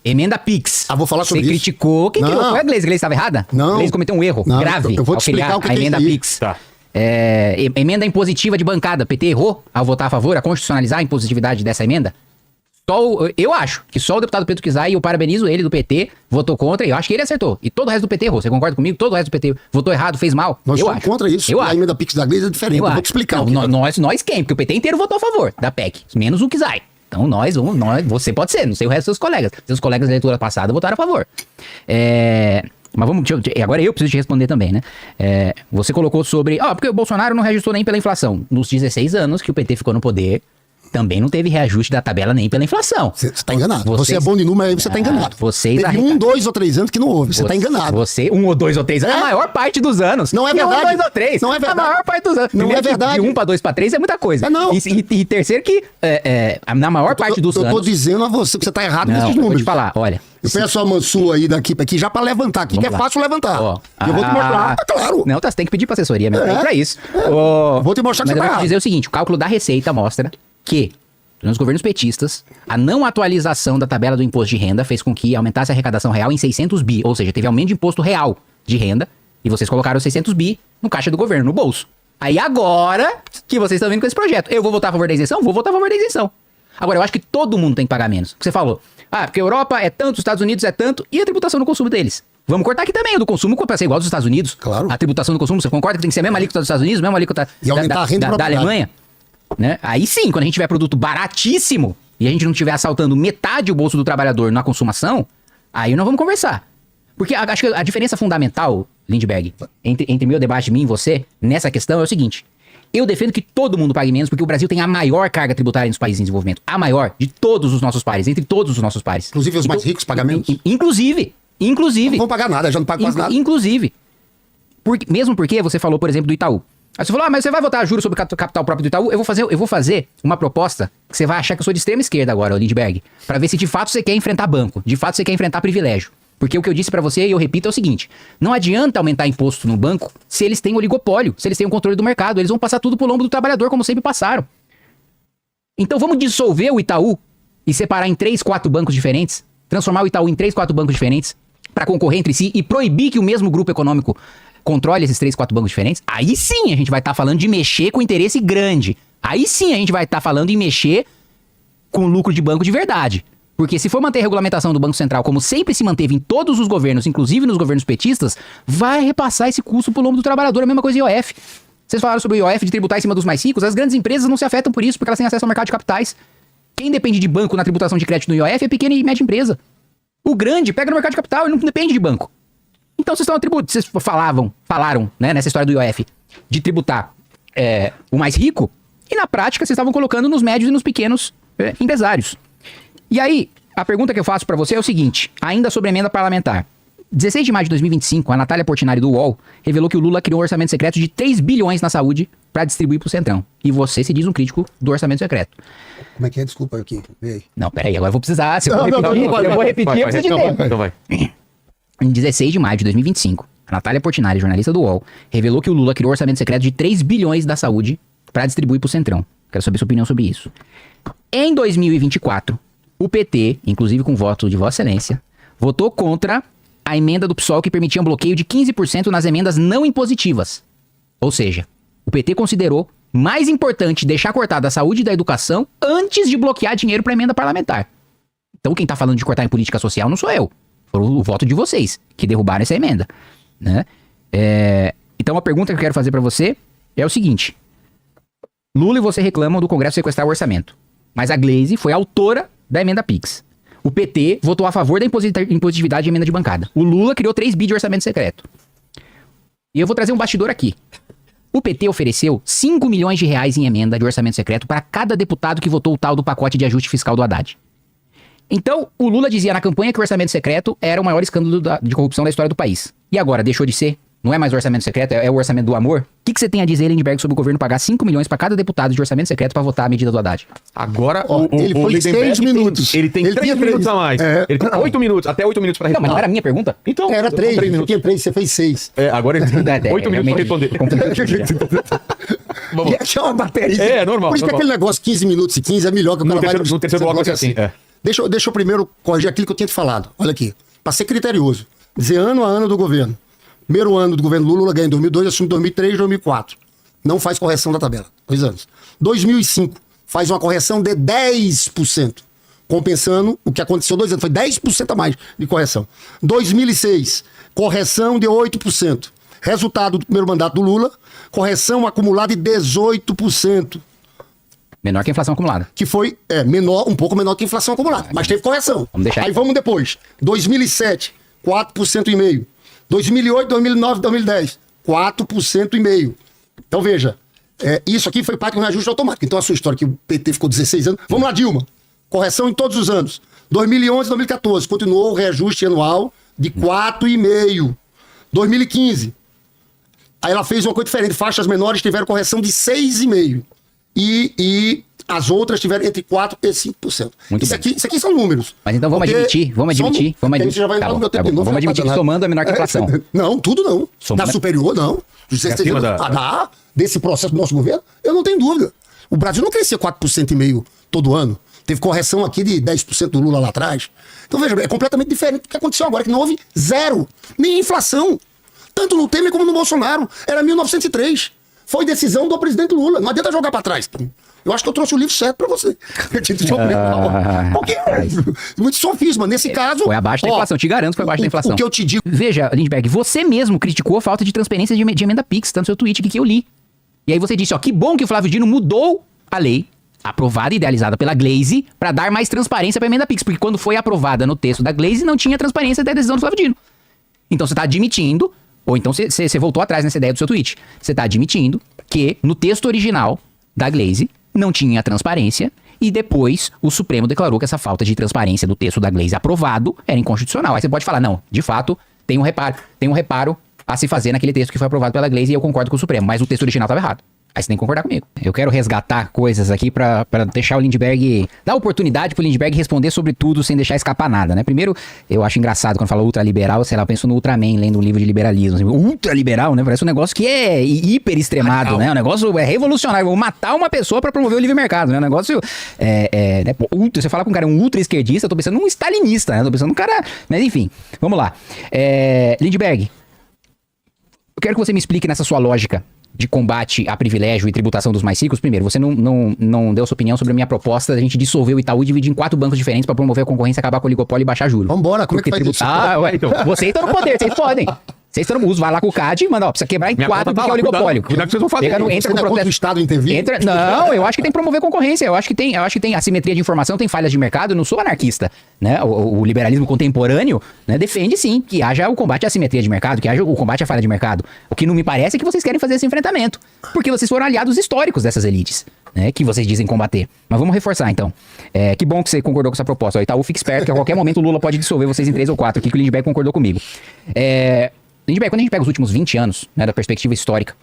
Emenda PIX. Vou falar sobre isso. Você criticou. Quem criou? Foi a Gleisi. A Gleisi estava errada? Não. A Gleisi cometeu um erro grave. Eu vou te explicar o que a emenda é isso. PIX. Tá. Emenda impositiva de bancada. PT errou ao votar a favor, a constitucionalizar a impositividade dessa emenda? Eu acho que só o deputado Pedro Kizai, e eu parabenizo ele do PT, votou contra, e eu acho que ele acertou. E todo o resto do PT errou. Você concorda comigo? Todo o resto do PT votou errado, fez mal. Nós somos contra isso. A emenda PIX da Gleisi é diferente. Eu vou te explicar. Nós quem? Porque o PT inteiro votou a favor da PEC, menos o Kizai. Então você pode ser, não sei o resto dos seus colegas. Seus colegas da leitura passada votaram a favor. Mas vamos... Agora eu preciso te responder também, né? Você colocou sobre... porque o Bolsonaro não reajustou nem pela inflação. Nos 16 anos que o PT ficou no poder, também não teve reajuste da tabela nem pela inflação. Você tá enganado. Você é bom de número, aí você tá enganado. Teve 1, 2 ou 3 anos que não houve. Você tá enganado. 1 ou 2 ou 3 anos. A maior parte dos anos. Não é verdade. 1, 2 ou 3. Não é verdade. A maior parte dos anos. Não é verdade. De 1 para 2 para 3 é muita coisa. Não. E terceiro que, na maior parte dos anos... Eu tô dizendo a você que você tá errado nesses Não, eu números. vou te falar, olha... Eu peço a Mansur aí daqui pra aqui já pra levantar aqui, Vamos que é lá. fácil levantar. Ó, eu vou te mostrar, claro. Não, você tem que pedir pra assessoria mesmo, pra isso. Vou te mostrar que Mas você eu tá vou te errado. dizer o seguinte, o cálculo da Receita mostra que, nos governos petistas, a não atualização da tabela do imposto de renda fez com que aumentasse a arrecadação real em 600 bi, ou seja, teve aumento de imposto real de renda, e vocês colocaram 600 bi no caixa do governo, no bolso. Aí agora que vocês estão vindo com esse projeto, eu vou votar a favor da isenção? Vou votar a favor da isenção. Agora, eu acho que todo mundo tem que pagar menos. O que você falou? Porque a Europa é tanto, os Estados Unidos é tanto, e a tributação no consumo deles? Vamos cortar aqui também, o do consumo para ser igual aos Estados Unidos. Claro. A tributação do consumo, você concorda que tem que ser a mesma alíquota dos Estados Unidos, a mesma alíquota E aumentar a renda e da propriedade. Alemanha? Né? Aí sim, quando a gente tiver produto baratíssimo, e a gente não estiver assaltando metade o bolso do trabalhador na consumação, aí nós vamos conversar. Porque acho que a diferença fundamental, Lindbergh, entre meu debate, mim e você, nessa questão é o seguinte... Eu defendo que todo mundo pague menos, porque o Brasil tem a maior carga tributária nos países em desenvolvimento. A maior de todos os nossos pares, entre todos os nossos pares. Inclusive os mais ricos pagam menos? Inclusive. Não vão pagar nada, já não pagam quase nada. Inclusive. Mesmo porque você falou, por exemplo, do Itaú. Aí você falou, mas você vai votar juros sobre o capital próprio do Itaú? Eu vou fazer uma proposta que você vai achar que eu sou de extrema esquerda agora, Lindbergh, pra ver se de fato você quer enfrentar banco, de fato você quer enfrentar privilégio. Porque o que eu disse pra você, e eu repito, é o seguinte: não adianta aumentar imposto no banco se eles têm oligopólio, se eles têm o controle do mercado. Eles vão passar tudo pro lombo do trabalhador, como sempre passaram. Então vamos dissolver o Itaú e separar em 3, 4 bancos diferentes, transformar o Itaú em 3, 4 bancos diferentes pra concorrer entre si e proibir que o mesmo grupo econômico controle esses 3, 4 bancos diferentes. Aí sim a gente vai estar falando de mexer com interesse grande. Aí sim a gente vai estar falando em mexer com lucro de banco de verdade. Porque se for manter a regulamentação do Banco Central como sempre se manteve em todos os governos, inclusive nos governos petistas, vai repassar esse custo pro lombo do trabalhador. A mesma coisa IOF. Vocês falaram sobre o IOF de tributar em cima dos mais ricos. As grandes empresas não se afetam por isso, porque elas têm acesso ao mercado de capitais. Quem depende de banco na tributação de crédito no IOF é pequena e média empresa. O grande pega no mercado de capital e não depende de banco. Então vocês estão vocês falaram, né, nessa história do IOF, de tributar o mais rico, e na prática vocês estavam colocando nos médios e nos pequenos empresários. E aí, a pergunta que eu faço pra você é o seguinte, ainda sobre a emenda parlamentar. 16 de maio de 2025, a Natália Portinari do UOL revelou que o Lula criou um orçamento secreto de 3 bilhões na saúde pra distribuir pro Centrão. E você se diz um crítico do orçamento secreto. Como é que é? Desculpa aqui. Vem. Não, peraí, agora eu vou precisar. Se eu Não, vou repetir, não, vai, eu vou vai, repetir, eu preciso de tempo. Então vai. Em 16 de maio de 2025, a Natália Portinari, jornalista do UOL, revelou que o Lula criou um orçamento secreto de 3 bilhões da saúde pra distribuir pro Centrão. Quero saber sua opinião sobre isso. Em 2024, o PT, inclusive com voto de Vossa Excelência, votou contra a emenda do PSOL que permitia um bloqueio de 15% nas emendas não impositivas. Ou seja, o PT considerou mais importante deixar cortada a saúde e da educação antes de bloquear dinheiro para emenda parlamentar. Então quem tá falando de cortar em política social não sou eu. Foi o voto de vocês que derrubaram essa emenda, né? Então a pergunta que eu quero fazer para você é o seguinte: Lula e você reclamam do Congresso sequestrar o orçamento, mas a Glaze foi a autora da emenda PIX. O PT votou a favor da impositividade de emenda de bancada. O Lula criou 3 bi de orçamento secreto. E eu vou trazer um bastidor aqui. O PT ofereceu 5 milhões de reais em emenda de orçamento secreto para cada deputado que votou o tal do pacote de ajuste fiscal do Haddad. Então, o Lula dizia na campanha que o orçamento secreto era o maior escândalo de corrupção da história do país. E agora, deixou de ser? Não é mais o orçamento secreto, é o orçamento do amor? O que você tem a dizer, Lindbergh, sobre o governo pagar 5 milhões para cada deputado de orçamento secreto para votar a medida do Haddad? Agora, ele foi Lindenberg 6 minutos. Ele tem 3 minutos a mais. Ele tem 8 minutos, até 8 minutos para Não, responder. mas não era a minha pergunta? Então, Era 3, minutos. eu tinha 3, você fez 6. Agora ele tem 8 minutos para responder. Vamos. E aqui é uma bateria. Normal. Por isso que aquele negócio 15 minutos e 15 é melhor que o cara vai... No terceiro bloco vai ser assim. Deixa eu primeiro corrigir aquilo que eu tinha te falado. Olha aqui, para ser criterioso. Dizer ano a ano do governo. Primeiro ano do governo Lula ganha em 2002, assume em 2003, 2004. Não faz correção da tabela. 2 anos. 2005, faz uma correção de 10%. Compensando o que aconteceu 2 anos. Foi 10% a mais de correção. 2006, correção de 8%. Resultado do primeiro mandato do Lula, correção acumulada de 18%. Menor que a inflação acumulada. Que foi um pouco menor que a inflação acumulada. Mas teve correção. Vamos deixar Aí vamos depois. 2007, 4,5%. 2008, 2009, 2010, 4,5%. Então veja, isso aqui foi parte de um reajuste automático. Então a sua história que o PT ficou 16 anos. Vamos lá, Dilma. Correção em todos os anos. 2011, 2014, continuou o reajuste anual de 4,5%. 2015, aí ela fez uma coisa diferente. Faixas menores tiveram correção de 6,5%. E as outras tiveram entre 4% e 5%. Isso aqui são números. Mas então vamos admitir. Vamos admitir somando a menor que a inflação. Não, tudo não. Na superior, não. Desse processo do nosso governo, eu não tenho dúvida. O Brasil não crescia 4,5% todo ano. Teve correção aqui de 10% do Lula lá atrás. Então, veja, é completamente diferente do que aconteceu agora, que não houve zero. Nem inflação. Tanto no Temer como no Bolsonaro. Era 1903. Foi decisão do presidente Lula. Não adianta jogar pra trás. Eu acho que eu trouxe o livro certo pra você. Porque muito sofisma. Nesse caso... Foi abaixo da inflação. Te garanto que foi abaixo da inflação. O que eu te digo... Veja, Lindbergh, você mesmo criticou a falta de transparência de emenda Pix, tá no seu tweet aqui que eu li. E aí você disse, ó, que bom que o Flávio Dino mudou a lei aprovada e idealizada pela Glaze para dar mais transparência para a emenda Pix, porque quando foi aprovada no texto da Glaze não tinha transparência da decisão do Flávio Dino. Então você está admitindo, ou então você voltou atrás nessa ideia do seu tweet, você está admitindo que no texto original da Glaze não tinha transparência e depois o Supremo declarou que essa falta de transparência do texto da Glaze aprovado era inconstitucional. Aí você pode falar, não, de fato tem um reparo a se fazer naquele texto que foi aprovado pela Glaze e eu concordo com o Supremo, mas o texto original estava errado. Aí você tem que concordar comigo. Eu quero resgatar coisas aqui pra deixar o Lindbergh... Dar oportunidade pro Lindbergh responder sobre tudo sem deixar escapar nada, né? Primeiro, eu acho engraçado quando fala ultraliberal, sei lá, eu penso no Ultraman, lendo um livro de liberalismo. Assim, ultraliberal, né? Parece um negócio que é hiper extremado, né? O negócio é revolucionário. Vou matar uma pessoa pra promover o livre mercado, né? O negócio né? Você fala com um cara um ultra esquerdista, eu tô pensando num stalinista, né? Eu tô pensando num cara... Mas enfim, vamos lá. Lindbergh, eu quero que você me explique nessa sua lógica de combate a privilégio e tributação dos mais ricos. Primeiro, você não deu sua opinião sobre a minha proposta da gente dissolver o Itaú e dividir em 4 bancos diferentes pra promover a concorrência, acabar com o oligopólio e baixar juros. Vambora, como é que faz isso? Então, vocês estão no poder, vocês podem. Vocês estão no uso, vai lá com o CAD e manda, ó, precisa quebrar em 4 porque é oligopólio. Cuidado que vocês vão fazer. Entra com o Estado intervir? Não, eu acho que tem que promover concorrência. Eu acho que tem assimetria de informação, tem falhas de mercado. Eu não sou anarquista, né? O liberalismo contemporâneo, né, defende sim que haja o combate à assimetria de mercado, que haja o combate à falha de mercado. O que não me parece é que vocês querem fazer esse enfrentamento, porque vocês foram aliados históricos dessas elites, né, que vocês dizem combater. Mas vamos reforçar então. Que bom que você concordou com essa proposta. O Itaú fica esperto que a qualquer momento o Lula pode dissolver vocês em 3 ou 4. Aqui que o Lindbergh concordou comigo. Lindbergh, quando a gente pega os últimos 20 anos, né, da perspectiva histórica,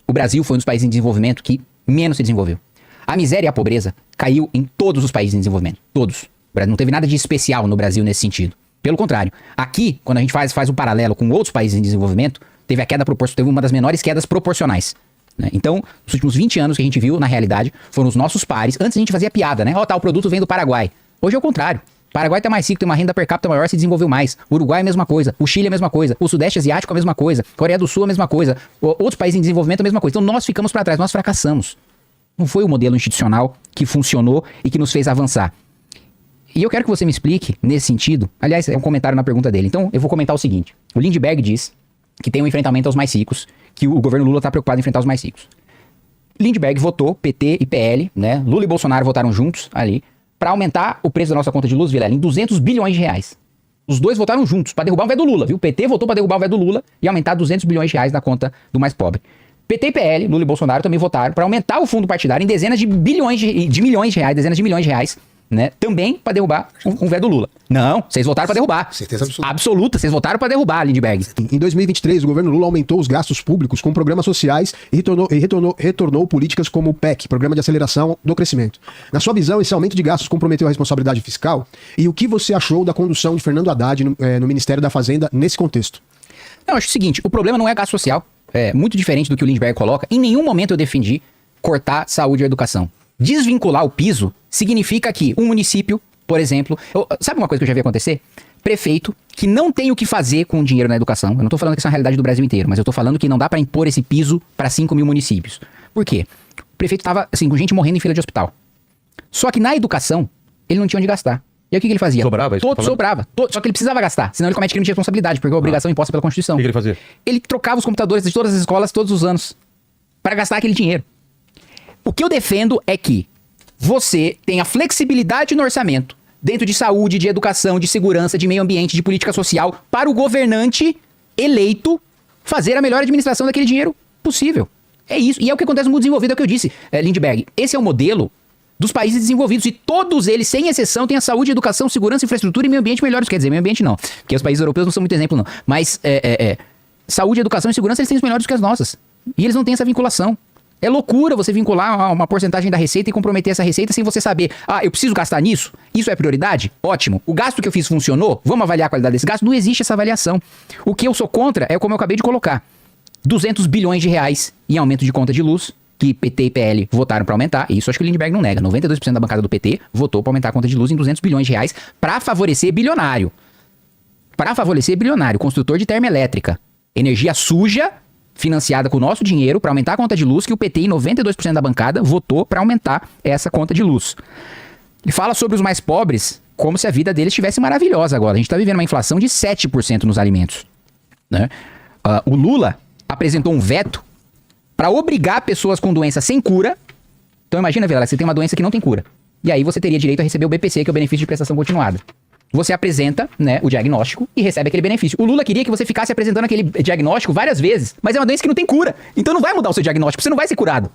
o Brasil foi um dos países em desenvolvimento que menos se desenvolveu. A miséria e a pobreza caiu em todos os países em desenvolvimento. Todos. Não teve nada de especial no Brasil nesse sentido. Pelo contrário. Aqui, quando a gente faz um paralelo com outros países em desenvolvimento, teve uma das menores quedas proporcionais. Né? Então, nos últimos 20 anos que a gente viu, na realidade, foram os nossos pares. Antes a gente fazia piada, né? O produto vem do Paraguai. Hoje é o contrário. O Paraguai tá mais rico, tem uma renda per capita maior, se desenvolveu mais. O Uruguai é a mesma coisa. O Chile é a mesma coisa. O Sudeste Asiático é a mesma coisa. Coreia do Sul é a mesma coisa. Outros países em desenvolvimento é a mesma coisa. Então nós ficamos para trás, nós fracassamos. Não foi o modelo institucional que funcionou e que nos fez avançar. E eu quero que você me explique nesse sentido. Aliás, é um comentário na pergunta dele. Então eu vou comentar o seguinte. O Lindbergh diz que tem um enfrentamento aos mais ricos, que o governo Lula tá preocupado em enfrentar os mais ricos. Lindbergh votou, PT e PL, né? Lula e Bolsonaro votaram juntos ali, para aumentar o preço da nossa conta de luz, Vilela, em 200 bilhões de reais. Os dois votaram juntos para derrubar o veto do Lula, viu? O PT votou para derrubar o veto do Lula e aumentar 200 bilhões de reais na conta do mais pobre. PT e PL, Lula e Bolsonaro também votaram para aumentar o fundo partidário em dezenas de bilhões de milhões de reais, dezenas de milhões de reais, né? Também para derrubar um veto do Lula. Não, vocês votaram para derrubar. Certeza absoluta. Absoluta, vocês votaram para derrubar, Lindbergh. Em 2023, o governo Lula aumentou os gastos públicos com programas sociais e retornou políticas como o PEC, Programa de Aceleração do Crescimento. Na sua visão, esse aumento de gastos comprometeu a responsabilidade fiscal? E o que você achou da condução de Fernando Haddad no Ministério da Fazenda nesse contexto? Eu acho o seguinte, o problema não é gasto social. É muito diferente do que o Lindbergh coloca. Em nenhum momento eu defendi cortar saúde e educação. Desvincular o piso significa que um município, por exemplo... Sabe uma coisa que eu já vi acontecer? Prefeito que não tem o que fazer com o dinheiro na educação. Eu não tô falando que isso é uma realidade do Brasil inteiro, mas eu tô falando que não dá pra impor esse piso pra 5 mil municípios. Por quê? O prefeito tava, assim, com gente morrendo em fila de hospital. Só que na educação, ele não tinha onde gastar. E aí o que ele fazia? Sobrava? Sobrava. Só que ele precisava gastar, senão ele comete crime de responsabilidade, porque é uma obrigação imposta pela Constituição. O que ele fazia? Ele trocava os computadores de todas as escolas todos os anos para gastar aquele dinheiro. O que eu defendo é que você tenha flexibilidade no orçamento, dentro de saúde, de educação, de segurança, de meio ambiente, de política social, para o governante eleito, fazer a melhor administração daquele dinheiro possível. É isso. E é o que acontece no mundo desenvolvido, é o que eu disse, Lindbergh. Esse é o modelo dos países desenvolvidos. E todos eles, sem exceção, têm a saúde, educação, segurança, infraestrutura e meio ambiente melhores. Quer dizer, meio ambiente não. Porque os países europeus não são muito exemplo, não. Mas saúde, educação e segurança, eles têm os melhores que as nossas. E eles não têm essa vinculação. É loucura você vincular uma porcentagem da receita e comprometer essa receita sem você saber, eu preciso gastar nisso? Isso é prioridade? Ótimo. O gasto que eu fiz funcionou? Vamos avaliar a qualidade desse gasto? Não existe essa avaliação. O que eu sou contra é como eu acabei de colocar. 200 bilhões de reais em aumento de conta de luz, que PT e PL votaram para aumentar, e isso acho que o Lindbergh não nega. 92% da bancada do PT votou para aumentar a conta de luz em 200 bilhões de reais para favorecer bilionário. Para favorecer bilionário, construtor de termoelétrica. Energia suja, financiada com o nosso dinheiro para aumentar a conta de luz, que o PT e 92% da bancada votou para aumentar essa conta de luz. Ele fala sobre os mais pobres como se a vida deles estivesse maravilhosa agora. A gente está vivendo uma inflação de 7% nos alimentos, né? O Lula apresentou um veto para obrigar pessoas com doença sem cura. Então imagina, Vilela, que você tem uma doença que não tem cura. E aí você teria direito a receber o BPC, que é o benefício de prestação continuada. Você apresenta, né, o diagnóstico e recebe aquele benefício. O Lula queria que você ficasse apresentando aquele diagnóstico várias vezes, mas é uma doença que não tem cura. Então não vai mudar o seu diagnóstico, você não vai ser curado.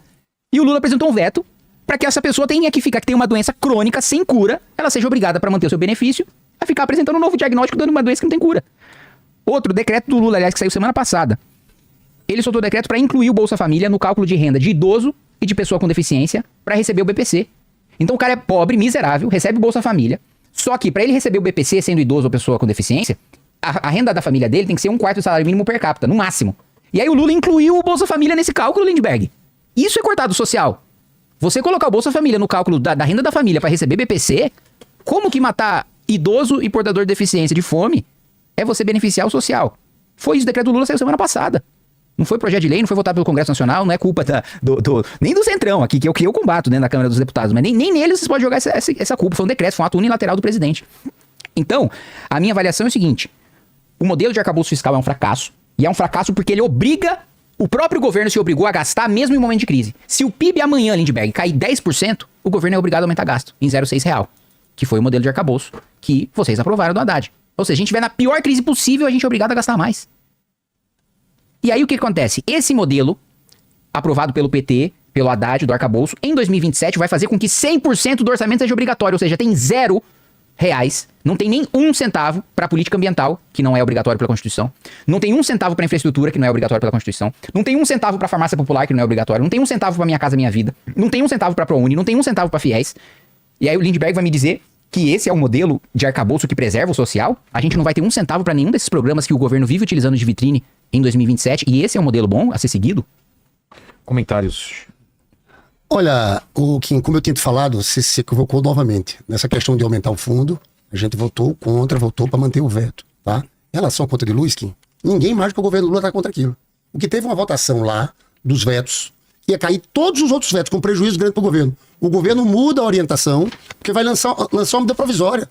E o Lula apresentou um veto para que essa pessoa tenha que ficar, que tem uma doença crônica sem cura, ela seja obrigada para manter o seu benefício a ficar apresentando um novo diagnóstico dando uma doença que não tem cura. Outro decreto do Lula, aliás, que saiu semana passada. Ele soltou o decreto para incluir o Bolsa Família no cálculo de renda de idoso e de pessoa com deficiência para receber o BPC. Então o cara é pobre, miserável, recebe o Bolsa Família. Só que para ele receber o BPC sendo idoso ou pessoa com deficiência, a renda da família dele tem que ser 1/4 do salário mínimo per capita, no máximo. E aí o Lula incluiu o Bolsa Família nesse cálculo, Lindbergh. Isso é cortado social. Você colocar o Bolsa Família no cálculo da renda da família para receber BPC, como que matar idoso e portador de deficiência de fome é você beneficiar o social? Foi isso, o decreto do Lula saiu semana passada. Não foi projeto de lei, não foi votado pelo Congresso Nacional, não é culpa nem do Centrão aqui, que é o que eu combato dentro da Câmara dos Deputados, mas nem neles vocês podem jogar essa culpa. Foi um decreto, foi um ato unilateral do presidente. Então, a minha avaliação é o seguinte: o modelo de arcabouço fiscal é um fracasso, e é um fracasso porque ele obriga, o próprio governo se obrigou a gastar mesmo em momento de crise. Se o PIB amanhã, Lindbergh, cair 10%, o governo é obrigado a aumentar gasto em 0,6 real, que foi o modelo de arcabouço que vocês aprovaram do Haddad. Ou seja, a gente estiver na pior crise possível, a gente é obrigado a gastar mais. E aí o que acontece? Esse modelo, aprovado pelo PT, pelo Haddad, do arcabouço, em 2027 vai fazer com que 100% do orçamento seja obrigatório, ou seja, tem R$0, não tem nem 1 centavo para política ambiental, que não é obrigatório pela Constituição, não tem 1 centavo para infraestrutura, que não é obrigatório pela Constituição, não tem 1 centavo para farmácia popular, que não é obrigatório, não tem 1 centavo para Minha Casa Minha Vida, não tem 1 centavo para ProUni, não tem 1 centavo para FIES. E aí o Lindbergh vai me dizer que esse é o modelo de arcabouço que preserva o social? A gente não vai ter 1 centavo para nenhum desses programas que o governo vive utilizando de vitrine em 2027, e esse é um modelo bom a ser seguido? Comentários. Olha, Kim, como eu tinha te falado, você se equivocou novamente. Nessa questão de aumentar o fundo, a gente votou para manter o veto, tá? Em relação à conta de luz, Kim, ninguém mais que o governo Lula está contra aquilo. O que teve uma votação lá dos vetos, ia cair todos os outros vetos com prejuízo grande para o governo. O governo muda a orientação, porque vai lançar uma medida provisória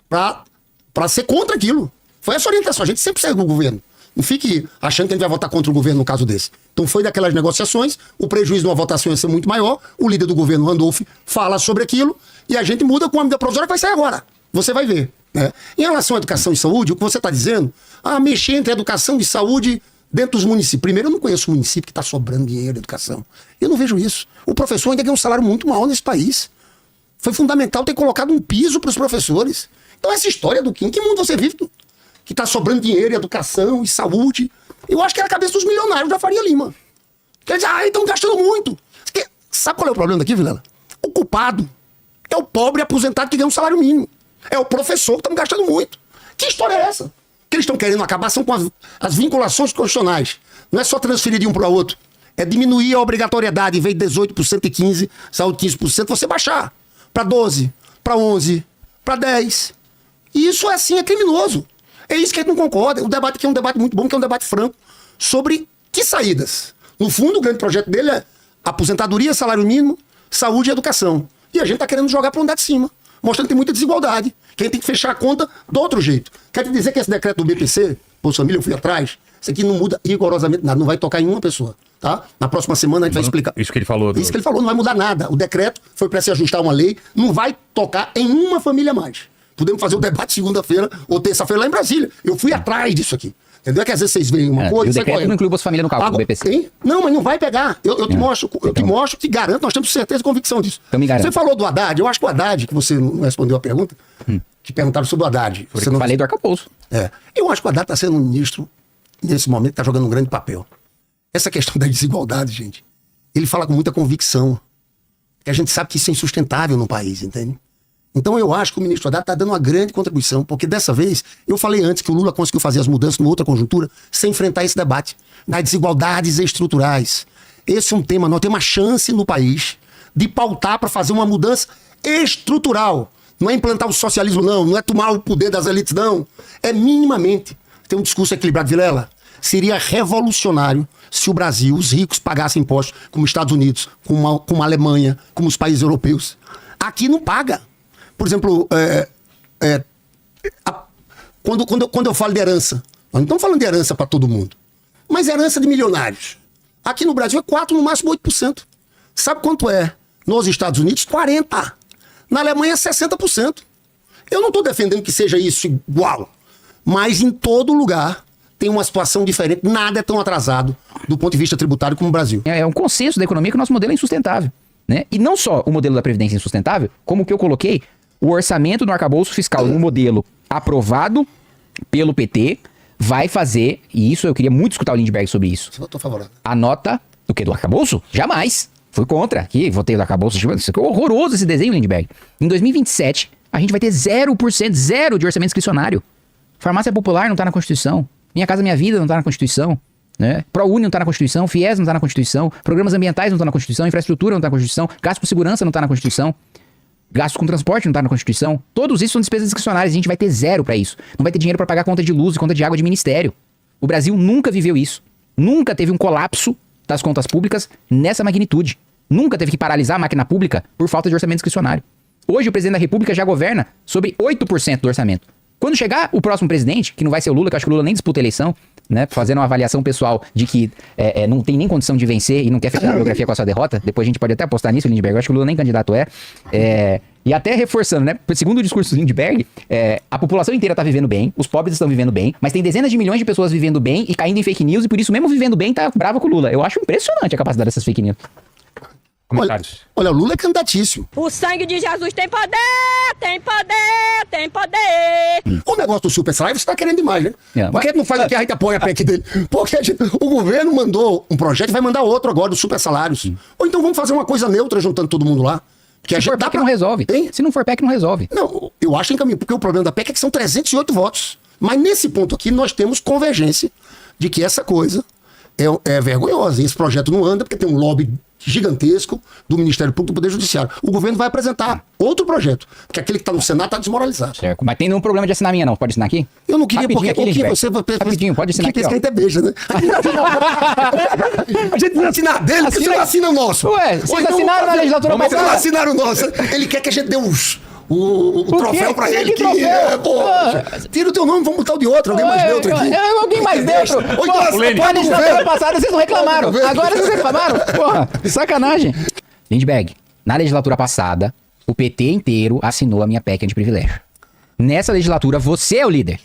para ser contra aquilo. Foi essa orientação, a gente sempre segue o governo. Não fique achando que a gente vai votar contra o governo no caso desse. Então foi daquelas negociações, o prejuízo de uma votação ia ser muito maior, o líder do governo, Randolph, fala sobre aquilo, e a gente muda com a medida provisória que vai sair agora. Você vai ver, né? Em relação à educação e saúde, o que você está dizendo, mexer entre educação e saúde dentro dos municípios. Primeiro, eu não conheço município que está sobrando dinheiro de educação. Eu não vejo isso. O professor ainda ganha um salário muito maior nesse país. Foi fundamental ter colocado um piso para os professores. Então essa história do Kim, que mundo você vive que está sobrando dinheiro em educação e saúde? Eu acho que era a cabeça dos milionários da Faria Lima. Quer dizer, estão gastando muito. Sabe qual é o problema daqui, Vilela? O culpado é o pobre aposentado que ganha um salário mínimo. É o professor que estamos gastando muito. Que história é essa? Que eles estão querendo acabar são com as vinculações constitucionais. Não é só transferir de um para o outro. É diminuir a obrigatoriedade, em vez de 18% e 15%, saúde 15%, você baixar para 12%, para 11%, para 10%. E isso é assim, é criminoso. É isso que a gente não concorda. O debate aqui é um debate muito bom, que é um debate franco sobre que saídas. No fundo, o grande projeto dele é aposentadoria, salário mínimo, saúde e educação. E a gente está querendo jogar para o andar de cima, mostrando que tem muita desigualdade, que a gente tem que fechar a conta do outro jeito. Quer te dizer que esse decreto do BPC, Bolsa Família, eu fui atrás, isso aqui não muda rigorosamente nada, não vai tocar em uma pessoa, tá? Na próxima semana a gente vai explicar. Isso que ele falou. Isso que ele falou, não vai mudar nada. O decreto foi para se ajustar a uma lei, não vai tocar em uma família mais. Podemos fazer o debate segunda-feira ou terça-feira lá em Brasília. Eu fui atrás disso aqui. Entendeu? É que às vezes vocês veem uma coisa... E o sai decreto correndo. não inclui Bolsa Família no cálculo do BPC. Hein? Não, mas não vai pegar. Eu te mostro, te garanto, nós temos certeza e convicção disso. Então me garante. Você falou do Haddad, eu acho que o Haddad, que você não respondeu a pergunta, que perguntaram sobre o Haddad. Porque Você não... eu falei do arcabouço. Eu acho que o Haddad está sendo um ministro, nesse momento, que está jogando um grande papel. Essa questão da desigualdade, gente, ele fala com muita convicção. Que a gente sabe que isso é insustentável no país, entende? Então eu acho que o ministro Haddad está dando uma grande contribuição, porque dessa vez, eu falei antes que o Lula conseguiu fazer as mudanças numa outra conjuntura sem enfrentar esse debate das desigualdades estruturais. Esse é um tema, nós temos uma chance no país de pautar para fazer uma mudança estrutural. Não é implantar o socialismo, não é tomar o poder das elites, não. É minimamente ter um discurso equilibrado. Vilela, seria revolucionário se o Brasil, os ricos, pagassem impostos como os Estados Unidos, como a Alemanha, como os países europeus. Aqui não paga. Por exemplo, quando eu falo de herança, nós não estamos falando de herança para todo mundo, mas herança de milionários. Aqui no Brasil é 4%, no máximo 8%. Sabe quanto é? Nos Estados Unidos, 40%. Na Alemanha, 60%. Eu não estou defendendo que seja isso igual, mas em todo lugar tem uma situação diferente. Nada é tão atrasado do ponto de vista tributário como o Brasil. É um consenso da economia que o nosso modelo é insustentável, né? E não só o modelo da Previdência é insustentável, como o que eu coloquei, o orçamento do arcabouço fiscal, um modelo aprovado pelo PT, vai fazer, e isso eu queria muito escutar o Lindbergh sobre isso. Eu estou favorável. A nota do que? Do arcabouço? Jamais. Fui contra. Aqui, votei do arcabouço. Isso é horroroso esse desenho, Lindbergh. Em 2027, a gente vai ter 0%, zero de orçamento discricionário. Farmácia popular não tá na Constituição. Minha Casa Minha Vida não tá na Constituição. Né? ProUni não tá na Constituição. FIES não tá na Constituição. Programas ambientais não tá na Constituição. Infraestrutura não tá na Constituição. Gasto com segurança não tá na Constituição. Gasto com transporte não tá na Constituição. Todos isso são despesas discricionárias. A gente vai ter zero pra isso. Não vai ter dinheiro pra pagar conta de luz e conta de água de ministério. O Brasil nunca viveu isso. Nunca teve um colapso das contas públicas nessa magnitude. Nunca teve que paralisar a máquina pública por falta de orçamento discricionário. Hoje o presidente da República já governa sobre 8% do orçamento. Quando chegar o próximo presidente, que não vai ser o Lula, que eu acho que o Lula nem disputa a eleição, né, fazendo uma avaliação pessoal de que não tem nem condição de vencer e não quer fechar a biografia com a sua derrota, depois a gente pode até apostar nisso, Lindbergh, eu acho que o Lula nem candidato e até reforçando, né, segundo o discurso do Lindbergh, a população inteira tá vivendo bem, os pobres estão vivendo bem, mas tem dezenas de milhões de pessoas vivendo bem e caindo em fake news, e por isso mesmo vivendo bem tá bravo com o Lula. Eu acho impressionante a capacidade dessas fake news. Comentários. Olha, o Lula é candidatíssimo. O sangue de Jesus tem poder, tem poder, tem poder. O negócio do super salário, você tá querendo demais, né? Por que não faz aqui, a gente apoia a PEC dele? Porque o governo mandou um projeto e vai mandar outro agora, dos super salários. Ou então vamos fazer uma coisa neutra, juntando todo mundo lá. Se for PEC, não resolve. Hein? Se não for PEC, não resolve. Não, eu acho em caminho, porque o problema da PEC é que são 308 votos. Mas nesse ponto aqui, nós temos convergência de que essa coisa é vergonhosa. E esse projeto não anda porque tem um lobby gigantesco do Ministério Público e do Poder Judiciário. O governo vai apresentar outro projeto, porque aquele que está no Senado está desmoralizado. Certo. Mas tem nenhum problema de assinar a minha, não. Pode assinar aqui? Eu não queria, rapidinho porque aqui, você... Rapidinho, pode assinar aqui, ó. Que a gente é beija, né? A gente não assina dele, porque você não assina o nosso. Ué, vocês assinaram na legislatura passada? passada? Não assinaram o nosso. Ele quer que a gente dê o troféu pra ele. Que troféu? Tira o teu nome, vamos botar o de outro. Alguém mais neutro aqui. Alguém mais neutro? Na legislatura passada vocês não reclamaram. Agora vocês reclamaram? Porra, sacanagem. Lindbergh, na legislatura passada, o PT inteiro assinou a minha PEC de privilégio. Nessa legislatura, você é o líder.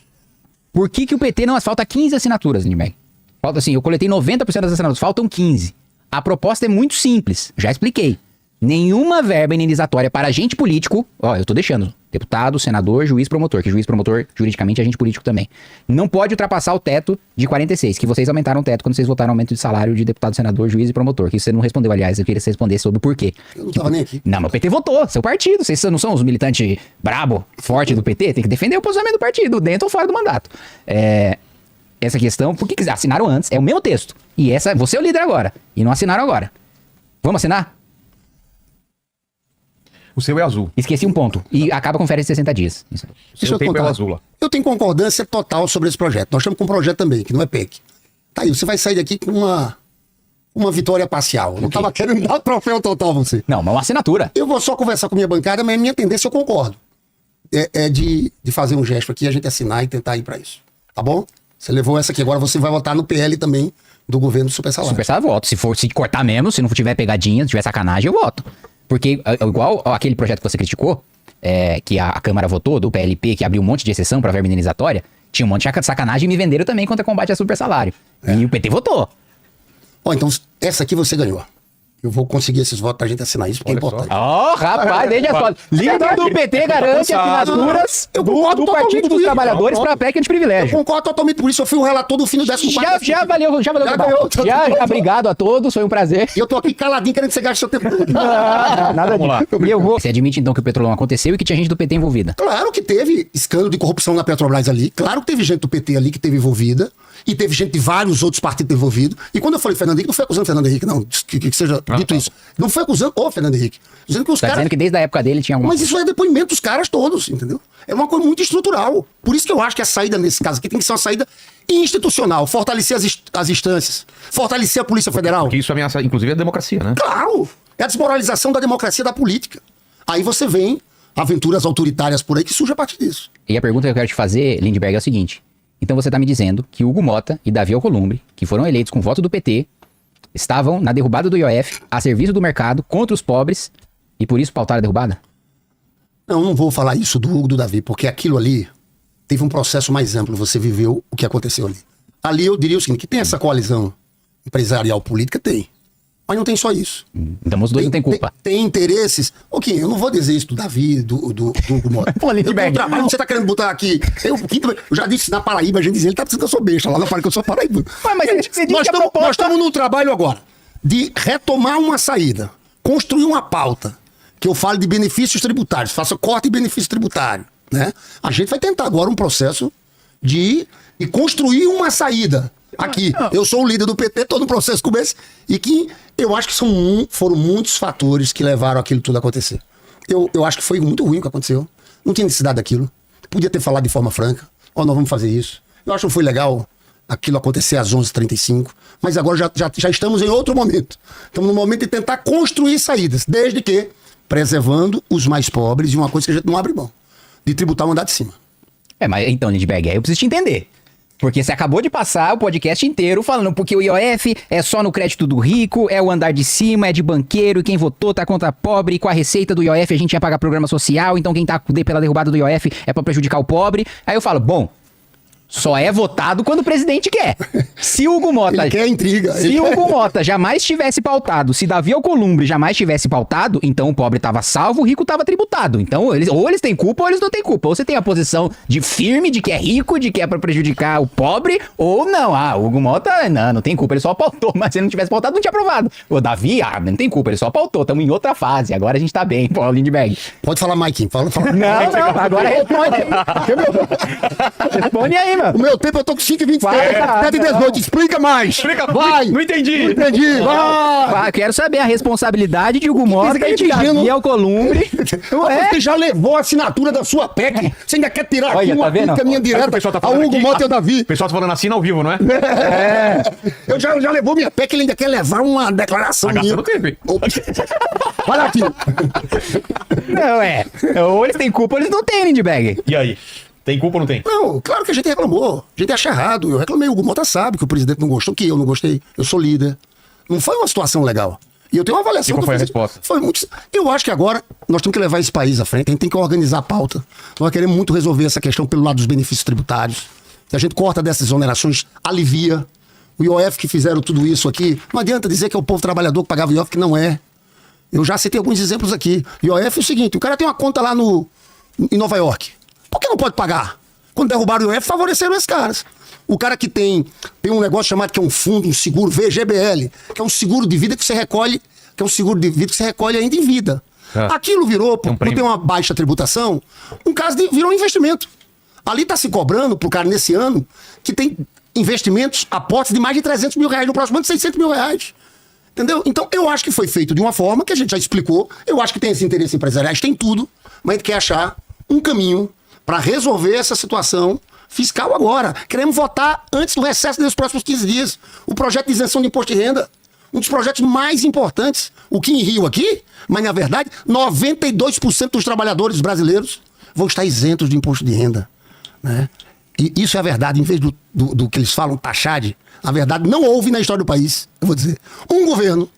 Por que o PT não... Falta 15 assinaturas, Lindbergh. Falta assim, eu coletei 90% das assinaturas, faltam 15. A proposta é muito simples, já expliquei. Nenhuma verba indenizatória para agente político, eu tô deixando, deputado, senador, juiz, promotor, que juiz, promotor, juridicamente, é agente político também. Não pode ultrapassar o teto de 46, que vocês aumentaram o teto quando vocês votaram aumento de salário de deputado, senador, juiz e promotor, que você não respondeu, aliás, eu queria que você respondesse sobre o porquê. Eu não tava nem aqui. Não, mas o PT votou, seu partido, vocês não são os militantes brabo, forte do PT, tem que defender o posicionamento do partido, dentro ou fora do mandato. Essa questão, por que assinaram antes, é o mesmo texto, e você é o líder agora, e não assinaram agora. Vamos assinar? O seu é azul. Esqueci um ponto. E acaba com férias de 60 dias. Isso. O seu tempo é o azul lá. Eu tenho concordância total sobre esse projeto. Nós estamos com um projeto também, que não é PEC. Tá aí, você vai sair daqui com uma vitória parcial. Eu não estava querendo dar o troféu total a você. Não, mas uma assinatura. Eu vou só conversar com minha bancada, mas a minha tendência eu concordo. É de fazer um gesto aqui, a gente assinar e tentar ir para isso. Tá bom? Você levou essa aqui, agora você vai votar no PL também do governo do super salário. Super salário, voto. Se cortar mesmo, se não tiver pegadinha, se tiver sacanagem, eu voto. Porque, igual aquele projeto que você criticou, que a Câmara votou, do PLP, que abriu um monte de exceção para verba indenizatória, Tinha um monte de sacanagem e me venderam também contra combate a super salário. E o PT votou. Ó, então, essa aqui você ganhou. Eu vou conseguir esses votos pra gente assinar isso, porque é importante. Ó, rapaz, desde as fotos. Líder do PT garante assinaturas Eu concordo do totalmente Partido com dos isso. Trabalhadores para a PEC Eu antiprivilégio. concordo totalmente por isso. Eu fui o relator do fim do 14º. Já valeu o debate. ganhou. Já, obrigado a todos, foi um prazer. E eu tô aqui caladinho querendo que você gaste seu tempo todo. Nada disso. E eu vou... Você admite então que o Petrolão aconteceu e que tinha gente do PT envolvida? Claro que teve escândalo de corrupção na Petrobras ali. Claro que teve gente do PT ali que teve envolvida. E teve gente de vários outros partidos envolvidos. E quando eu falei Fernando Henrique, não foi acusando o Fernando Henrique, não. Que seja dito isso. Não foi acusando o Fernando Henrique. Dizendo que os Tá caras... dizendo que desde a época dele tinha alguma... Mas isso é depoimento dos caras todos, entendeu? É uma coisa muito estrutural. Por isso que eu acho que a saída nesse caso aqui tem que ser uma saída institucional. Fortalecer as instâncias. Fortalecer a Polícia Federal. Porque isso ameaça, inclusive, a democracia, né? Claro! É a desmoralização da democracia e da política. Aí você vem aventuras autoritárias por aí que surge a partir disso. E a pergunta que eu quero te fazer, Lindbergh, é o seguinte. Então você tá me dizendo que Hugo Mota e Davi Alcolumbre, que foram eleitos com voto do PT, estavam na derrubada do IOF, a serviço do mercado, contra os pobres, e por isso pautaram a derrubada? Não vou falar isso do Hugo, do Davi, porque aquilo ali teve um processo mais amplo. Você viveu o que aconteceu ali. Ali eu diria o seguinte, que tem essa coalizão empresarial política, tem. Mas não tem só isso. Então os dois não têm culpa. Tem interesses. Ok, eu não vou dizer isso do Davi, do Hugo Mota. Pô, Lindbergh. Você tá querendo botar aqui. Eu já disse na Paraíba, a gente dizia, ele tá pensando que eu sou besta lá na Paraíba, que eu sou paraíba. Mas você disse Nós que a proposta... estamos no trabalho agora de retomar uma saída, construir uma pauta, que eu falo de benefícios tributários, faça corte de benefício tributário, né? A gente vai tentar agora um processo de construir uma saída. Aqui, eu sou o líder do PT, tô no processo como esse, e que eu acho que foram muitos fatores que levaram aquilo tudo a acontecer. Eu acho que foi muito ruim o que aconteceu. Não tinha necessidade daquilo. Podia ter falado de forma franca. Ó, nós vamos fazer isso. Eu acho que foi legal aquilo acontecer às 11h35, mas agora já estamos em outro momento. Estamos no momento de tentar construir saídas, desde que preservando os mais pobres, e uma coisa que a gente não abre mão, de tributar o andar de cima. Mas então, Lindbergh, aí eu preciso te entender. Porque você acabou de passar o podcast inteiro falando porque o IOF é só no crédito do rico, é o andar de cima, é de banqueiro, e quem votou tá contra pobre, e com a receita do IOF a gente ia pagar programa social, então quem tá pela derrubada do IOF é pra prejudicar o pobre. Aí eu falo, bom, só é votado quando o presidente quer. Se Hugo Mota... Ele quer intriga. Se Hugo Mota jamais tivesse pautado, se Davi Alcolumbre jamais tivesse pautado, então o pobre tava salvo, o rico tava tributado. Então, ou eles têm culpa ou eles não têm culpa. Ou você tem a posição de firme, de que é rico, de que é pra prejudicar o pobre, ou não. Ah, o Hugo Mota, não tem culpa, ele só pautou. Mas se ele não tivesse pautado, não tinha aprovado. O Davi, não tem culpa, ele só pautou. Estamos em outra fase, agora a gente tá bem. Pô, Lindbergh. Pode falar, Mike. Fala. Não, agora responde aí. Responde aí, mano. O meu tempo eu tô com 5h27, 7h18. Explica mais. Explica, vai. Não entendi. Não entendi. Vai. Quero saber a responsabilidade de Hugo Mota e de Davi Alcolumbre. Você já levou a assinatura da sua PEC. Você ainda quer tirar Olha, aqui uma tá vendo? crítica minha O direta pessoal tá ao falando Hugo aqui, Mota e ao Davi. O pessoal tá falando assim ao vivo, não é? Eu já levou minha PEC, ele ainda quer levar uma declaração Tá minha. gastando tempo, hein? Olha aqui. Não, ou eles têm culpa ou eles não têm, Lindbergh. E aí? Tem culpa ou não tem? Não, claro que a gente reclamou. A gente acha errado. Eu reclamei. O Hugo Mota sabe que o presidente não gostou, que eu não gostei. Eu sou líder. Não foi uma situação legal. E eu tenho uma avaliação. E qual que foi a eu fiz. resposta? Foi muito... Eu acho que agora nós temos que levar esse país à frente. A gente tem que organizar a pauta. Nós queremos muito resolver essa questão pelo lado dos benefícios tributários. Se a gente corta dessas exonerações, alivia. O IOF que fizeram tudo isso aqui, não adianta dizer que é o povo trabalhador que pagava o IOF, que não é. Eu já citei alguns exemplos aqui. IOF é o seguinte, o cara tem uma conta lá em Nova York. Por que não pode pagar? Quando derrubaram o IOF, favoreceram esses caras. O cara que tem um negócio chamado que é um fundo, um seguro, VGBL, que é um seguro de vida que você recolhe, ainda em vida. Aquilo virou, por ter uma baixa tributação, virou um investimento. Ali está se cobrando pro cara nesse ano que tem investimentos, aportes de mais de 300 mil reais, no próximo ano de 600 mil reais. Entendeu? Então, eu acho que foi feito de uma forma que a gente já explicou. Eu acho que tem esse interesse empresarial, tem tudo, mas a gente quer achar um caminho para resolver essa situação fiscal agora. Queremos votar antes do recesso dos próximos 15 dias. O projeto de isenção de imposto de renda, um dos projetos mais importantes. O que em Rio aqui, mas na verdade, 92% dos trabalhadores brasileiros vão estar isentos de imposto de renda. Né? E isso é a verdade, em vez do que eles falam, taxade, a verdade não houve na história do país, eu vou dizer, um governo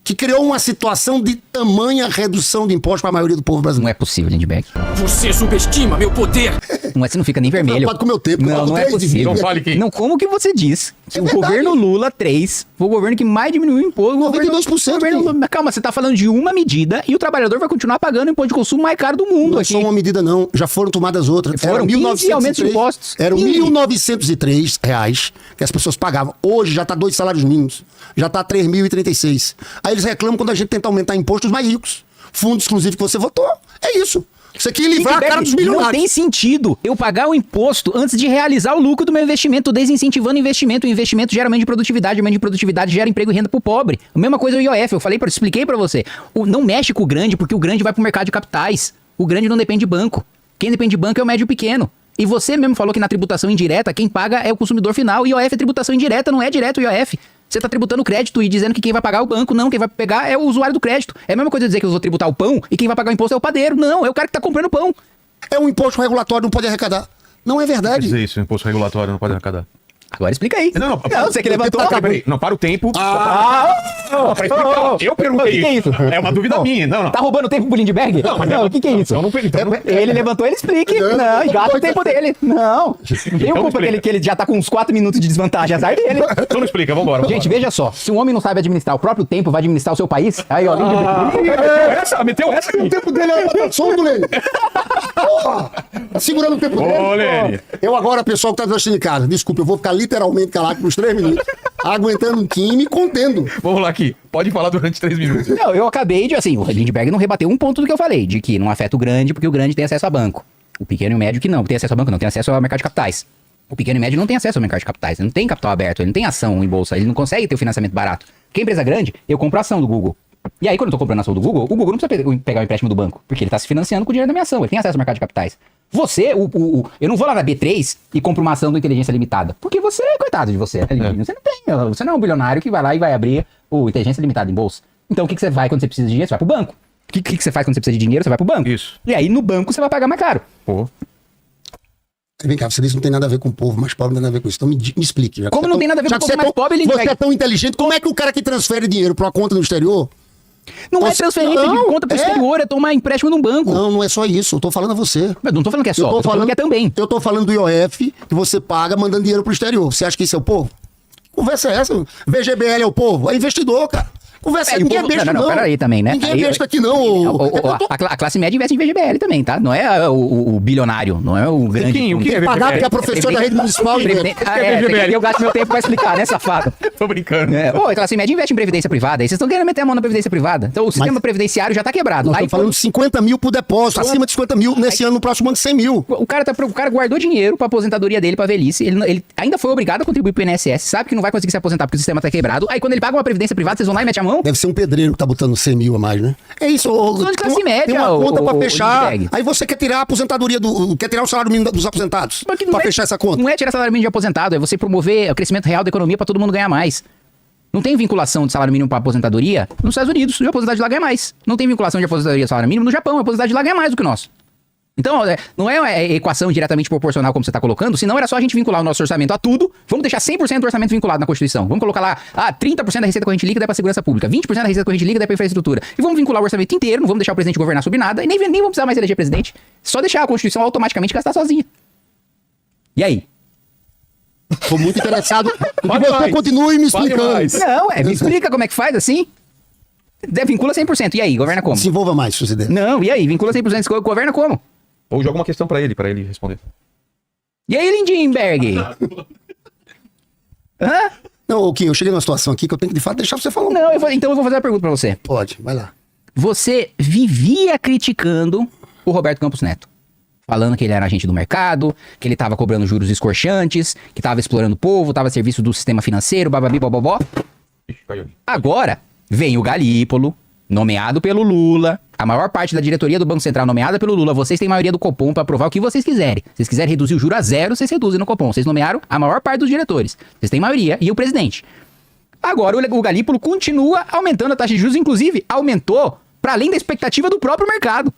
que criou uma situação de tamanha redução de impostos para a maioria do povo brasileiro. Não é possível, Lindbergh. Você subestima meu poder. Você não fica nem vermelho. Preocupado com o meu tempo. Não, Eu não é falo 3 possível. Não fale que... Não, como que você diz que É o verdade. governo Lula 3 foi o governo que mais diminuiu o imposto? 92%, Lula... Calma, você tá falando de uma medida e o trabalhador vai continuar pagando o imposto de consumo mais caro do mundo Não é aqui. só uma medida, não. Já foram tomadas outras. Foram 15 aumentos de impostos. Eram 15. R$1.903 que as pessoas pagavam. Hoje já tá 2 salários mínimos. Já tá 3.036. Aí eles reclamam quando a gente tenta aumentar impostos mais ricos. Fundo exclusivo que você votou. É isso. Você quer livrar a cara dos Não milionários. tem sentido eu pagar o imposto antes de realizar o lucro do meu investimento, desincentivando o investimento. O investimento gera aumento de produtividade, aumento de produtividade gera emprego e renda pro pobre. A mesma coisa o IOF, expliquei pra você. Não mexe com o grande, porque o grande vai pro mercado de capitais. O grande não depende de banco. Quem depende de banco é o médio e pequeno. E você mesmo falou que na tributação indireta, quem paga é o consumidor final. IOF é tributação indireta, não é direto o IOF. Você tá tributando crédito e dizendo que quem vai pagar é o banco. Não, quem vai pegar é o usuário do crédito. É a mesma coisa dizer que eu vou tributar o pão e quem vai pagar o imposto é o padeiro. Não, é o cara que tá comprando pão. É um imposto regulatório, não pode arrecadar. Não é Quer verdade. dizer isso, imposto regulatório não pode arrecadar. Agora explica aí. Não, você que levantou. Peraí, não, para o tempo. Pra explicar. Eu perguntei O que é isso? É uma dúvida minha. Não. Tá roubando tempo pro Lindbergh? Não, o que é isso? Então não pergunta. Ele levantou, ele explique. Não, e gasta o tempo dele. Não tenho culpa que ele já tá com uns 4 minutos de desvantagem, azar dele. Então não explica, vambora. Gente, veja só, se um homem não sabe administrar o próprio tempo, vai administrar o seu país? Aí, ó, Meteu essa aqui. O tempo dele é solto, Lênin. Porra! Tá segurando o tempo dele. Ô, Lênin. Eu agora, pessoal que tá assistindo em casa, desculpa, eu vou ficar literalmente calado por uns 3 minutos, aguentando um time e me contendo. Vamos lá aqui. Pode falar durante 3 minutos. Não, eu acabei de, assim, o Lindbergh não rebateu um ponto do que eu falei, de que não afeta o grande, porque o grande tem acesso a banco. O pequeno e o médio que não tem acesso a banco, não tem acesso ao mercado de capitais. O pequeno e médio não tem acesso ao mercado de capitais, ele não tem capital aberto, ele não tem ação em bolsa, ele não consegue ter o financiamento barato. Porque a empresa grande, eu compro a ação do Google. E aí, quando eu tô comprando a ação do Google, o Google não precisa pegar o empréstimo do banco, porque ele tá se financiando com o dinheiro da minha ação, ele tem acesso ao mercado de capitais. Você, eu não vou lá na B3 e compro uma ação do Inteligência Limitada, porque você, coitado de você, né? Você não é um bilionário que vai lá e vai abrir o Inteligência Limitada em bolsa. Então, o que você vai quando você precisa de dinheiro? Você vai pro banco. O que você faz quando você precisa de dinheiro? Você vai pro banco. Isso. E aí, no banco, você vai pagar mais caro. Pô. Vem cá, você disse que não tem nada a ver com o povo mais pobre, não tem nada a ver com isso. Então me explique. Já que Como você não é tem nada a ver já com o que povo você mais pobre, ele Você entrega. é tão inteligente, como é que o cara que transfere dinheiro pra uma conta no exterior... Não é Você- transferência de não, conta pro exterior, é tomar empréstimo num banco. Não, não é só isso. Eu tô falando a você. Eu não tô falando que é só, Eu eu tô falando que é também. Eu tô falando do IOF, que você paga mandando dinheiro pro exterior. Você acha que isso é o povo? Que conversa é essa? VGBL é o povo? É investidor, cara. Conversa é, E o ninguém povo- é besta, não, não. peraí também, né? Ninguém Aí- é besta aqui, não. A classe média investe em VGBL também, tá? Não é o bilionário, não é o grande. O que é Pagar porque VGBL? a professora da rede municipal... Eu gasto meu tempo pra explicar, né, safado? Tô brincando. A classe média investe em previdência privada. Aí vocês estão querendo meter a mão na previdência privada. Então o sistema previdenciário já tá quebrado. Nós Aí estamos falando de 50 mil por depósito, acima de 50 mil, nesse ano, no próximo ano, 100 mil. o cara guardou dinheiro pra aposentadoria dele, pra velhice. Ele ainda foi obrigado a contribuir pro INSS. Sabe que não vai conseguir se aposentar porque o sistema tá quebrado. Aí quando ele paga uma previdência privada, vocês vão lá e metem a mão. Deve ser um pedreiro que tá botando 100 mil a mais, né? É isso. São de classe média, Tem uma conta pra o fechar. Lindbergh. Aí você quer tirar a aposentadoria quer tirar o salário mínimo dos aposentados Mas que não pra é- fechar essa conta. Não é tirar salário mínimo de aposentado, é você promover o crescimento real da economia pra todo mundo ganhar mais. Não tem vinculação de salário mínimo pra aposentadoria nos Estados Unidos, e a aposentado de lá ganha mais. Não tem vinculação de aposentadoria de salário mínimo no Japão, a aposentado de lá ganha mais do que o nosso. Então, não é uma equação diretamente proporcional como você está colocando, senão era só a gente vincular o nosso orçamento a tudo. Vamos deixar 100% do orçamento vinculado na Constituição. Vamos colocar lá, 30% da receita corrente líquida é para segurança pública, 20% da receita corrente líquida é para infraestrutura. E vamos vincular o orçamento inteiro, não vamos deixar o presidente governar sobre nada, e nem vamos precisar mais eleger presidente. Só deixar a Constituição automaticamente gastar sozinha. E aí? Tô muito interessado em que Fale você mais. continue me Fale explicando. mais. Não, me explica como é que faz assim. Vincula 100%. E aí, governa como? Se envolva mais, se você der. Não, e aí? Vincula 100%, governa como? Ou joga uma questão pra ele responder. E aí, Lindbergh? Hã? Não, Kim, eu cheguei numa situação aqui que eu tenho que, de fato, deixar você falar. Não, então eu vou fazer uma pergunta pra você. Pode, vai lá. Você vivia criticando o Roberto Campos Neto. Falando que ele era agente do mercado, que ele tava cobrando juros escorchantes, que tava explorando o povo, tava a serviço do sistema financeiro, bababi, bobobó. Ixi, caiu. Agora, vem o Galípolo, nomeado pelo Lula, a maior parte da diretoria do Banco Central nomeada pelo Lula, vocês têm maioria do Copom pra aprovar o que vocês quiserem. Se vocês quiserem reduzir o juro a 0, vocês reduzem no Copom. Vocês nomearam a maior parte dos diretores. Vocês têm maioria e o presidente. Agora, o Galípolo continua aumentando a taxa de juros, inclusive aumentou para além da expectativa do próprio mercado.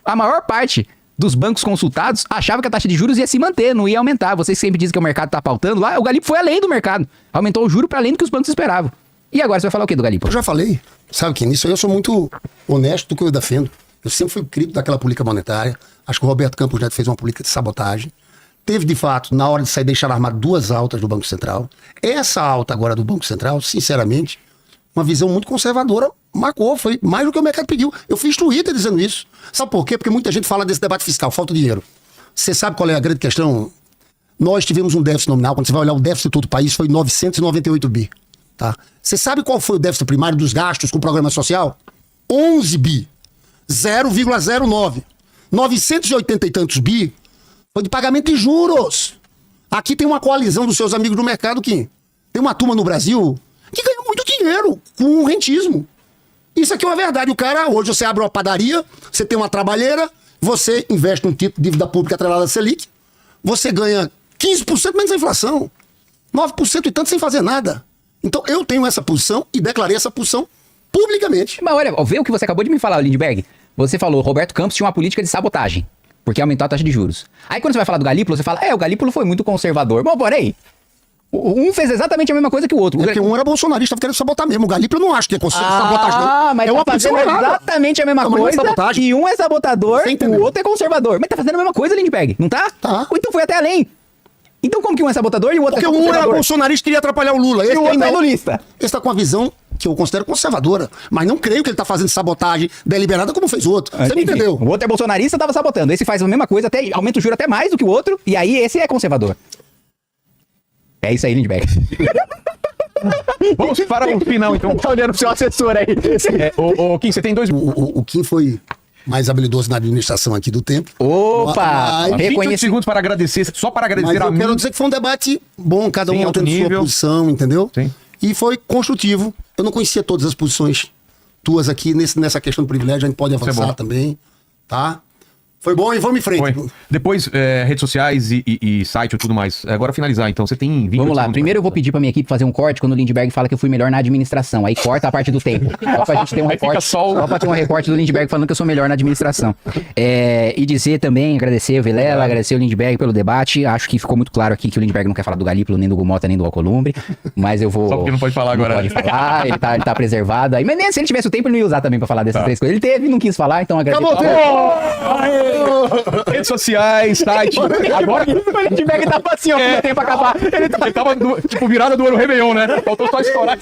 A maior parte dos bancos consultados achava que a taxa de juros ia se manter, não ia aumentar. Vocês sempre dizem que o mercado tá pautando lá, o Galípolo foi além do mercado. Aumentou o juro para além do que os bancos esperavam. E agora você vai falar o que do Galípolo? Eu já falei. Sabe que nisso aí eu sou muito honesto do que eu defendo. Eu sempre fui crítico daquela política monetária. Acho que o Roberto Campos Neto fez uma política de sabotagem. Teve, de fato, na hora de sair, deixar armar 2 altas do Banco Central. Essa alta agora do Banco Central, sinceramente, uma visão muito conservadora, marcou, foi mais do que o mercado pediu. Eu fiz Twitter dizendo isso. Sabe por quê? Porque muita gente fala desse debate fiscal, falta dinheiro. Você sabe qual é a grande questão? Nós tivemos um déficit nominal, quando você vai olhar o déficit de todo o país, foi 998 bi. Tá? Você sabe qual foi o déficit primário dos gastos com o programa social? 11 bi. 0,09. 980 e tantos bi foi de pagamento de juros. Aqui tem uma coalizão dos seus amigos do mercado, Kim. Tem uma turma no Brasil que ganhou muito dinheiro com rentismo. Isso aqui é uma verdade. O cara, hoje você abre uma padaria, você tem uma trabalheira, você investe num título de dívida pública atrelada à Selic, você ganha 15% menos a inflação. 9% e tanto sem fazer nada. Então eu tenho essa posição e declarei essa posição publicamente. Mas olha, vê o que você acabou de me falar, Lindbergh. Você falou, Roberto Campos tinha uma política de sabotagem, porque aumentou a taxa de juros. Aí quando você vai falar do Galípolo, você fala, o Galípolo foi muito conservador. Bom, porém, um fez exatamente a mesma coisa que o outro. É porque um era bolsonarista, querendo sabotar mesmo. O Galípolo eu não acho que é sabotagem, não. Ah, mas tá fazendo exatamente a mesma coisa. Sabotagem. E um é sabotador, o outro é conservador. Mas tá fazendo a mesma coisa, Lindbergh, não tá? Tá. Então foi até além. Então como que um é sabotador e o outro porque é conservador? Porque um era bolsonarista e queria atrapalhar o Lula. E o outro é lulista. Esse tá com uma visão que eu considero conservadora. Mas não creio que ele tá fazendo sabotagem deliberada como fez o outro. Você não entendeu? O outro é bolsonarista, tava sabotando. Esse faz a mesma coisa, até aumenta o juro até mais do que o outro. E aí esse é conservador. É isso aí, Lindbergh. Vamos para o final, então. Tá olhando pro seu assessor aí. Kim, você tem 2 O Kim foi mais habilidoso na administração aqui do tempo. Opa! 28 segundos para agradecer, só para agradecer mas a mim. eu quero dizer que foi um debate bom, cada um alto tendo sua posição, entendeu? Sim. E foi construtivo. Eu não conhecia todas as posições tuas aqui nessa questão do privilégio, a gente pode avançar também, tá? Foi bom e vamos em frente. Foi. Depois, redes sociais e site e tudo mais. Agora finalizar, então. Você tem 20 Vamos lá. Primeiro eu vou pedir pra minha equipe fazer um corte quando o Lindbergh fala que eu fui melhor na administração. Aí corta a parte do tempo. Só pra gente ter um recorte. Só pra ter um recorte do Lindbergh falando que eu sou melhor na administração. E dizer também, agradecer o Vilela, agradecer o Lindbergh pelo debate. Acho que ficou muito claro aqui que o Lindbergh não quer falar do Galípolo, nem do Gumota, nem do Alcolumbre. Mas eu vou... Só porque não pode falar agora. Não pode falar, ele tá preservado. Aí, mas nem se ele tivesse o tempo, ele não ia usar também pra falar dessas 3 coisas. Ele teve e não quis falar, então agradeço. Redes sociais, site. Agora o Lindbergh tava assim, ó, quando o tempo acabar. Ele tava, tipo, virada do ano Réveillon, né? Faltou só estourar.